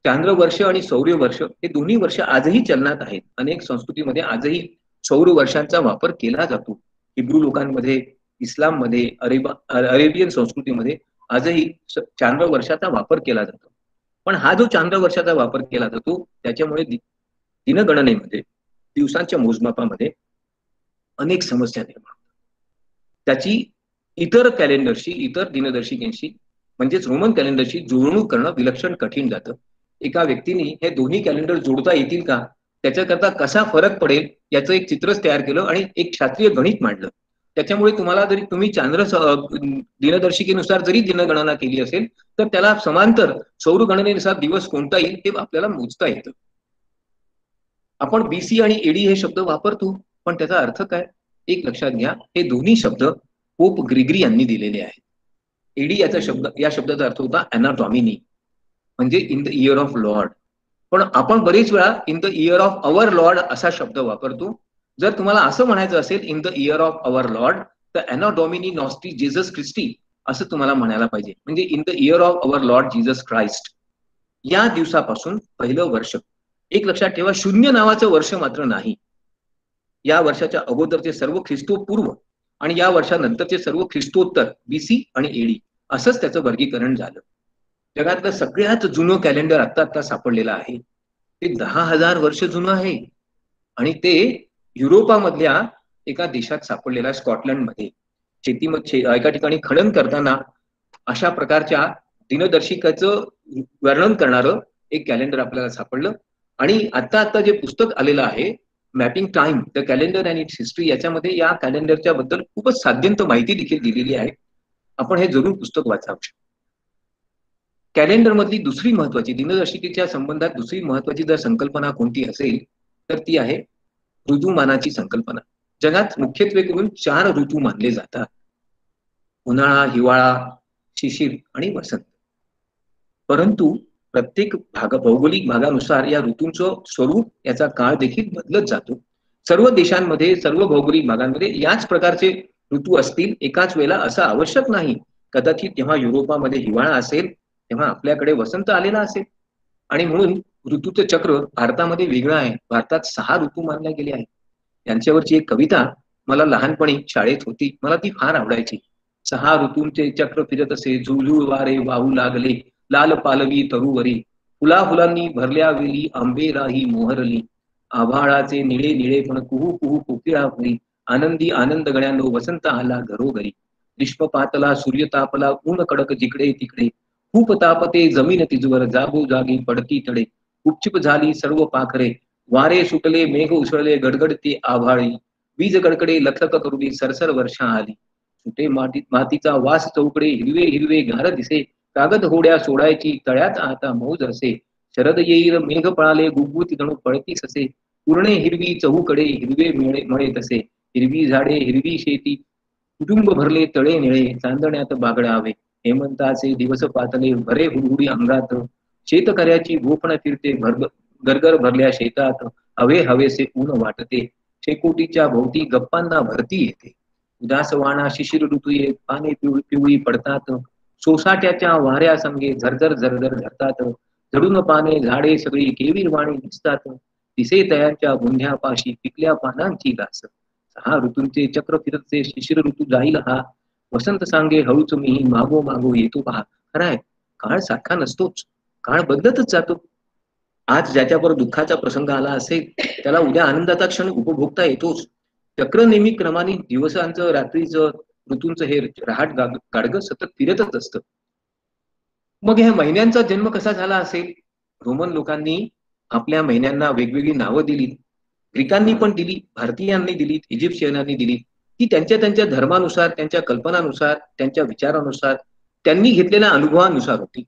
चांद्र वर्ष आणि सौर्य वर्ष हे दोन्ही वर्ष आजही चलनात आहेत. अनेक संस्कृतीमध्ये आजही सौर वर्षांचा वापर केला जातो. हिब्रू लोकांमध्ये, इस्लाममध्ये, अरेबियन संस्कृतीमध्ये आजही चांद्र वर्षाचा वापर केला जातो. पण हा जो चांद्र वर्षाचा वापर केला जातो त्याच्यामुळे दिनगणनेमध्ये, दिवसांच्या मोजमापामध्ये अनेक समस्या निर्माण होतात. त्याची इतर कॅलेंडरशी, इतर दिनदर्शिकेशी म्हणजेच रोमन कॅलेंडरशी जुळवणूक करणं विलक्षण कठीण जातं. एका व्यक्तीने हे दोन्ही कॅलेंडर जोडता येतील का, त्याच्याकरता कसा फरक पडेल याचं एक चित्रच तयार केलं आणि एक शास्त्रीय गणित मांडलं. त्याच्यामुळे तुम्ही चांद्र दिनदर्शिकेनुसार जरी दिनगणना केली असेल तर त्याला समांतर सौर गणनेनुसार दिवस कोणता येईल हे आपल्याला मोजता येतं. आपण बीसी आणि एडी हे शब्द वापरतो, पण त्याचा अर्थ काय एक लक्षात घ्या. हे दोन्ही शब्द पोप ग्रिगरी यांनी दिलेले आहेत. एडी या शब्दाचा अर्थ होता एना डॉमिनी, म्हणजे in the year of Lord. पण आपण बरेच वेळा in the year of our Lord असा शब्द वापरतो. जर तुम्हाला असं म्हणायचं असेल in the year of our Lord तर एना डॉमिनी नॉस्टी जेसस ख्रिस्टी असं तुम्हाला म्हणायला पाहिजे. म्हणजे in the year of our Lord Jesus Christ. या दिवसापासून पहिलं वर्ष, एक लक्षात ठेवा, शून्य नावाचं वर्ष मात्र नाही. या वर्षाच्या अगोदरचे सर्व ख्रिस्तोपूर्व आणि या वर्षानंतरचे सर्व ख्रिस्तोत्तर बीसी आणि एडी असंच त्याचं वर्गीकरण झालं. जगातलं सगळ्यात जुनं कॅलेंडर आता सापडलेलं आहे. ते 10,000 वर्ष जुनं आहे आणि ते युरोपामधल्या एका देशात सापडलेला, स्कॉटलंडमध्ये. शेतीमध्ये एका ठिकाणी खनन करताना अशा प्रकारच्या दिनदर्शिकाचं वर्णन करणारं एक कॅलेंडर आपल्याला सापडलं. आणि आता जे पुस्तक आलेलं आहे mapping time the calendar and it's history, याच्यामध्ये या कॅलेंडरच्या बद्दल खूपच साध्यंत माहिती देखील दिलेली आहे. आपण हे जरूर पुस्तक वाचावं. कॅलेंडर मधली दुसरी महत्वाची, दिनदर्शिकेच्या संबंधात दुसरी महत्वाची जर संकल्पना कोणती असेल तर ती आहे ऋतुमानाची संकल्पना. जगात मुख्यत्वे करून 4 ऋतू मानले जातात: उन्हाळा, हिवाळा, शिशिर आणि वसंत. परंतु प्रत्येक भौगोलिक भागानुसार या ऋतूंचं स्वरूप, याचा काळ देखील बदलत जातो. सर्व देशांमध्ये, सर्व भौगोलिक भागांमध्ये याच प्रकारचे ऋतू असतील एकाच वेळेला असं आवश्यक नाही. कदाचित जेव्हा युरोपामध्ये हिवाळा असेल तेव्हा आपल्याकडे वसंत आलेला असेल. आणि म्हणून ऋतूचं चक्र भारतामध्ये वेगळं आहे. भारतात 6 ऋतू मानले गेले आहेत. यांच्यावरची एक कविता मला लहानपणी शाळेत होती, मला ती फार आवडायची. 6 ऋतूंचे चक्र फिरत असे, झुळझुळ वारे वाहू लागले, लाल पालवी तरुवरी, फुला फुलांनी भरल्या वेली, आंबे राही मोहरली, आभाळाचे निळे निळे पण कुहू कुहू कोकिळा फुली, आनंदी आनंद गण्यानो वसंत आला घरोघरी, ग्रीष्म पातला सूर्य तापला, ऊन कडक जिकडे तिकडे, खूप तापते जमीन तिजवर, जागो जागी पडती तडे, गुपचिप झाली सर्व पाखरे, वारे सुटले मेघ उसळले, गडगडते आभाळी, वीज कडकडे लखलख करुली, सरसर वर्षा आली, सुटे मातीचा वास चौकडे, हिरवे हिरवे गार दिसे. कागद होड्या सोडायची तळ्यात आता मौज असे. शरद येईल मेघ पळाले, गुबगुत जणू पळतीस असे. पूर्णे हिरवी चहूकडे, हिरवे मळे तसे. हिरवी झाडे हिरवी शेती, कुटुंब भरले तळे निळे. चांदण्यात बागडावे, हेमंताचे दिवस पातले. भरे हुडहुडी अंगात, शेतकऱ्याची गोफण फिरते गरगर भरल्या शेतात. हवे हवेसे ऊन वाटते, शेकोटीच्या भोवती गप्पांना भरती येते. उदासवाणा शिशिर ऋतू येत, पाने पिवळी पडतात. सोसाट्याच्या वाऱ्या संगे झरझर झरझर झरतात. झडून पाने झाडे सगळी केविरवाणी दिसतात. दिसे तयांच्या गुंढ्यापाशी पिकल्या पानांची घास. 6 ऋतूंचे चक्र फिरतचे, शिशिर ऋतू जाईल हा. वसंत सांगे हळूच मी, मागो मागो येतो पहा. खराय, काळ सारखा नसतोच, काळ बदलतच जातो. आज ज्याच्यावर दुःखाचा प्रसंग आला असेल, त्याला उद्या आनंदाचा क्षण उपभोगता येतोच. चक्र नेहमी क्रमाने दिवसांचं, रात्रीचं, ऋतूंचं हे गाडगं सतत फिरतच असतं. मग ह्या महिन्यांचा जन्म कसा झाला असेल? रोमन लोकांनी आपल्या महिन्यांना वेगवेगळी नावं दिली. ग्रीकांनी पण दिली, भारतीयांनी दिली, इजिप्शियनांनी दिली. ती त्यांच्या त्यांच्या धर्मानुसार, त्यांच्या कल्पनानुसार, त्यांच्या विचारानुसार, त्यांनी घेतलेल्या अनुभवानुसार होती.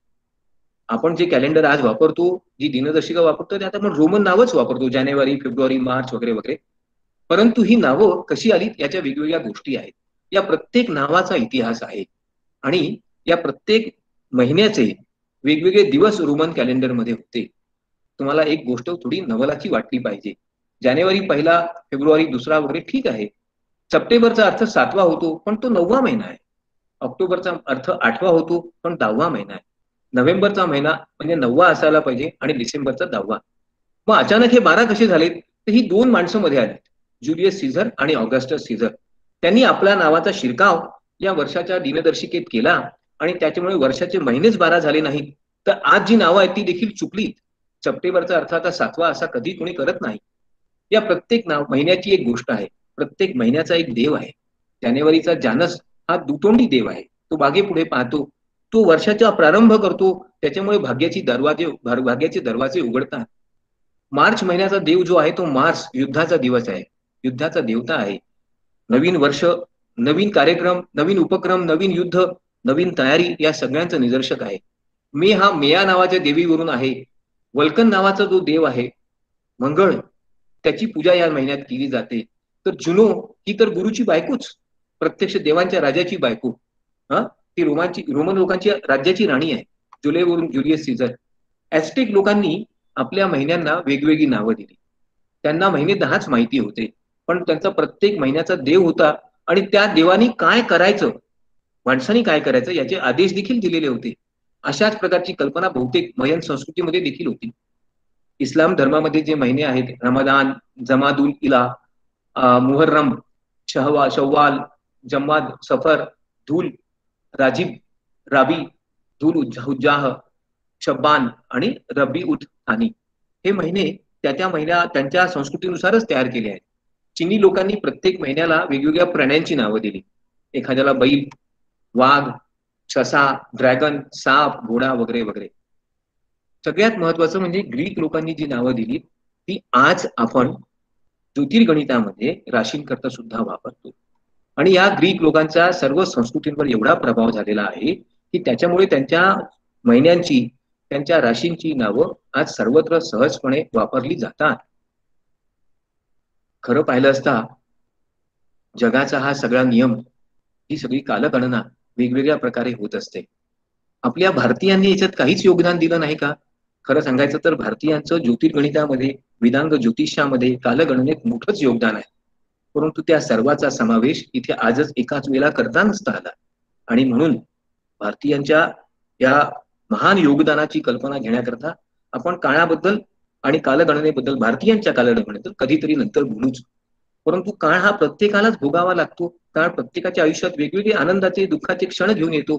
आपण जे कॅलेंडर आज वापरतो, जी दिनदर्शिका वापरतो, त्यात आपण रोमन नावच वापरतो. जानेवारी, फेब्रुवारी, मार्च वगैरे वगैरे. परंतु ही नावं कशी आली याच्या वेगवेगळ्या गोष्टी आहेत. या प्रत्येक नावाचा इतिहास आहे आणि या प्रत्येक महिन्याचे वेगवेगळे दिवस रोमन कॅलेंडरमध्ये होते. तुम्हाला एक गोष्ट थोडी नवलाची वाटली पाहिजे. जानेवारी 1, फेब्रुवारी 2 वगैरे ठीक आहे. सप्टेंबरचा अर्थ 7वा होतो, पण तो 9वा महिना आहे. ऑक्टोबरचा अर्थ 8वा होतो, पण 10वा महिना आहे. नोव्हेंबरचा महिना म्हणजे 9वा असायला पाहिजे आणि डिसेंबरचा 10वा. मग अचानक हे 12 कसे झालेत? तर ही 2 माणसं मध्ये आली, ज्युलियस सीझर आणि ऑगस्टस सीझर. त्यांनी आपल्या नावाचा शिरकाव या वर्षाच्या दिनदर्शिकेत केला आणि त्याच्यामुळे वर्षाचे महिनेच 12 झाले नाहीत, तर आज जी नावं आहेत ती देखील चुकलीत. सप्टेंबरचा अर्थ आता 7वा असा कधी कोणी करत नाही. या प्रत्येक महिन्याची एक गोष्ट आहे. प्रत्येक महिन्याचा एक देव आहे. जानेवारीचा जानस हा दुतोंडी देव आहे. तो मागे पुढे पाहतो, तो वर्षाचा प्रारंभ करतो, त्याच्यामुळे भाग्याचे दरवाजे उघडतात. मार्च महिन्याचा देव जो आहे तो मार्स, युद्धाचा दिवस आहे, युद्धाचा देवता आहे. नवीन वर्ष, नवीन कार्यक्रम, नवीन उपक्रम, नवीन युद्ध, नवीन तयारी या सगळ्यांचं निदर्शक आहे. मे हा मेया नावाच्या देवीवरून आहे. वल्कन नावाचा जो देव आहे, मंगळ, त्याची पूजा या महिन्यात केली जाते. तर जुनो ही तर गुरुची बायकोच, प्रत्यक्ष देवांच्या राजाची बायको. ती रोमन लोकांची राज्याची राणी आहे. जुलैवरून ज्युलियस सीझर. ऍस्टेक लोकांनी आपल्या महिन्यांना वेगवेगळी नावं दिली. त्यांना महिने 10च माहिती होते, पण त्यांचा प्रत्येक महिन्याचा देव होता आणि त्या देवानी काय करायचं, माणसांनी काय करायचं याचे आदेश देखील दिलेले होते. अशाच प्रकारची कल्पना बहुतेक मयन संस्कृतीमध्ये देखील होती. इस्लाम धर्मामध्ये जे महिने आहेत, रमदान, जमादुल इला, मुहर्रम, शव्वाल, जमाद, सफर, धूल, राजीब, राबी, धूल हुज्जाह, शब्बान आणि रबी उत थानी, हे महिने त्या महिन्या त्यांच्या संस्कृतीनुसारच तयार केले आहेत. चिनी लोकांनी प्रत्येक महिन्याला वेगवेगळ्या प्राण्यांची नावं दिली. एखाद्याला बैल, वाघ, ससा, ड्रॅगन, साप, घोडा वगैरे वगैरे. सगळ्यात महत्वाचं म्हणजे ग्रीक लोकांनी जी नावं दिली ती आज आपण ज्योतिर्गणितामध्ये राशींकरता सुद्धा वापरतो. आणि या ग्रीक लोकांचा सर्व संस्कृतींवर एवढा प्रभाव झालेला आहे की त्याच्यामुळे त्यांच्या महिन्यांची, त्यांच्या राशींची नावं आज सर्वत्र सहजपणे वापरली जातात. खरं पाहिलं असता जगाचा हा सगळा नियम, ही सगळी कालगणना वेगवेगळ्या प्रकारे होत असते. आपल्या भारतीयांनी याच्यात काहीच योगदान दिलं नाही का? खरं सांगायचं तर भारतीयांचं ज्योतिर्गणितामध्ये, वेदांग ज्योतिषामध्ये, कालगणनेत मोठंच योगदान आहे. परंतु त्या सर्वाचा समावेश इथे आजच एकाच वेळेला करता नसता आला. आणि म्हणून भारतीयांच्या या महान योगदानाची कल्पना घेण्याकरता आपण काळाबद्दल आणि कालगणनेबद्दल, भारतीयांच्या कालगणनेबद्दल कधीतरी नंतर बोलूच. परंतु काळ हा प्रत्येकालाच भोगावा लागतो. काळ प्रत्येकाच्या आयुष्यात वेगवेगळे आनंदाचे, दुःखाचे क्षण घेऊन येतो.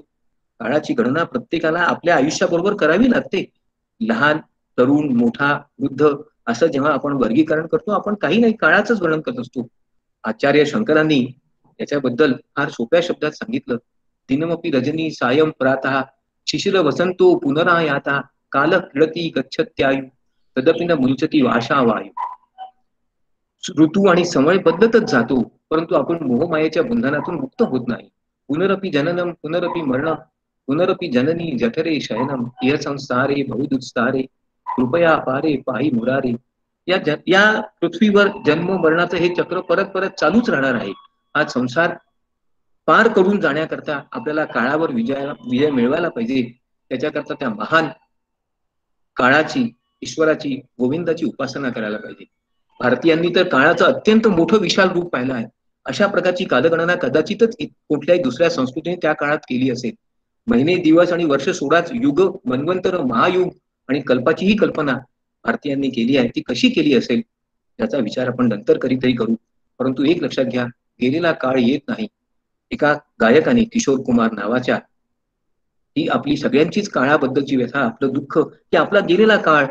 काळाची गणना प्रत्येकाला आपल्या आयुष्याबरोबर करावी लागते. लहान, तरुण, मोठा, वृद्ध असं जेव्हा आपण वर्गीकरण करतो, आपण काही नाही काळाचंच वर्णन करत असतो. आचार्य शंकरांनी याच्याबद्दल फार सोप्या शब्दात सांगितलं. दिनमपि रजनी सायं प्रातः शिशिर वसंतो पुनरायाता काल क्रीडती गच्छत्यायु तदपि न मुंचती आशा वायू. ऋतू आणि समय बदलतच जातो, परंतु आपण मोहमायेच्या बंधनातून मुक्त होत नाही. पुनरपि जननम पुनरपि मरणम पुनरपि जननी जठरे शयनम इह संसारे बहुदुस्तारे कृपया पारे पाही मुरारे. या पृथ्वीवर जन्म मरणाचं हे चक्र परत परत चालूच राहणार आहे. हा संसार पार करून जाण्याकरता आपल्याला काळावर विजय मिळवायला पाहिजे. त्याच्याकरता त्या महान काळाची, ईश्वराची, गोविंदाची उपासना करायला पाहिजे. भारतीयांनी तर काळाचं अत्यंत मोठं विशाल रूप पाहिलं आहे. अशा प्रकारची कालगणना कदाचितच कुठल्याही दुसऱ्या संस्कृतीने त्या काळात केली असेल. महिने, दिवस आणि वर्ष सोडाच युग, मन्वंतर, महायुग आणि कल्पाचीही कल्पना भारतीयांनी केली आहे. ती कशी केली असेल याचा विचार आपण नंतर कधीतरी करू. परंतु एक लक्षात घ्या, गेलेला काळ येत नाही. एका गायकाने, किशोर कुमार नावाच्या, ही आपली सगळ्यांचीच काळाबद्दलची व्यथा, आपलं दुःख, की आपला गेलेला काळ,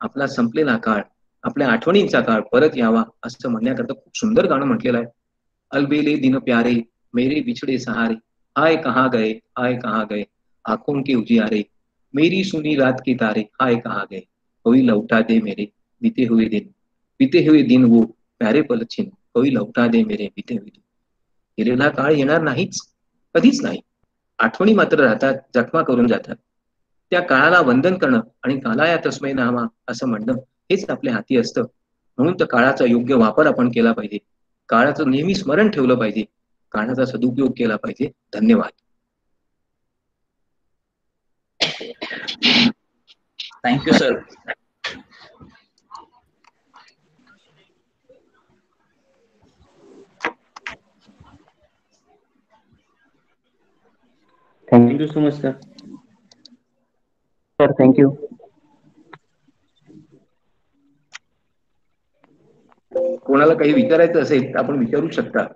आपला संपलेला काळ, आपल्या आठवणींचा काळ परत यावा असं म्हणण्याकरता खूप सुंदर गाणं म्हटलेलं आहे. अलबेले दिन प्यारे मेरे बिछड़े सहारे हाय कहाँ गए आंखों के उजियारे मेरी सुनी रात के तारे हाय कहाँ गए कोई लौटा दे मेरे बीते हुए दिन वो प्यारे पल छिन कोई लौटा दे मेरे बीते हुए दिन. गेलेला काळ येणार नाहीच, कधीच नाही. आठवणी मात्र राहतात, जखमा करून जातात. त्या काळाला वंदन करणं आणि कालाया तस्मै नामा असं म्हणणं हेच आपल्या हाती असतं. म्हणून तर काळाचा योग्य वापर आपण केला पाहिजे. काळाचं नेहमी स्मरण ठेवलं पाहिजे. काळाचा सदुपयोग केला पाहिजे. धन्यवाद. Thank you sir. Thank you so much sir. Sir thank you. कोणाला काही विचारायचं असेल तर आपण विचारू शकता.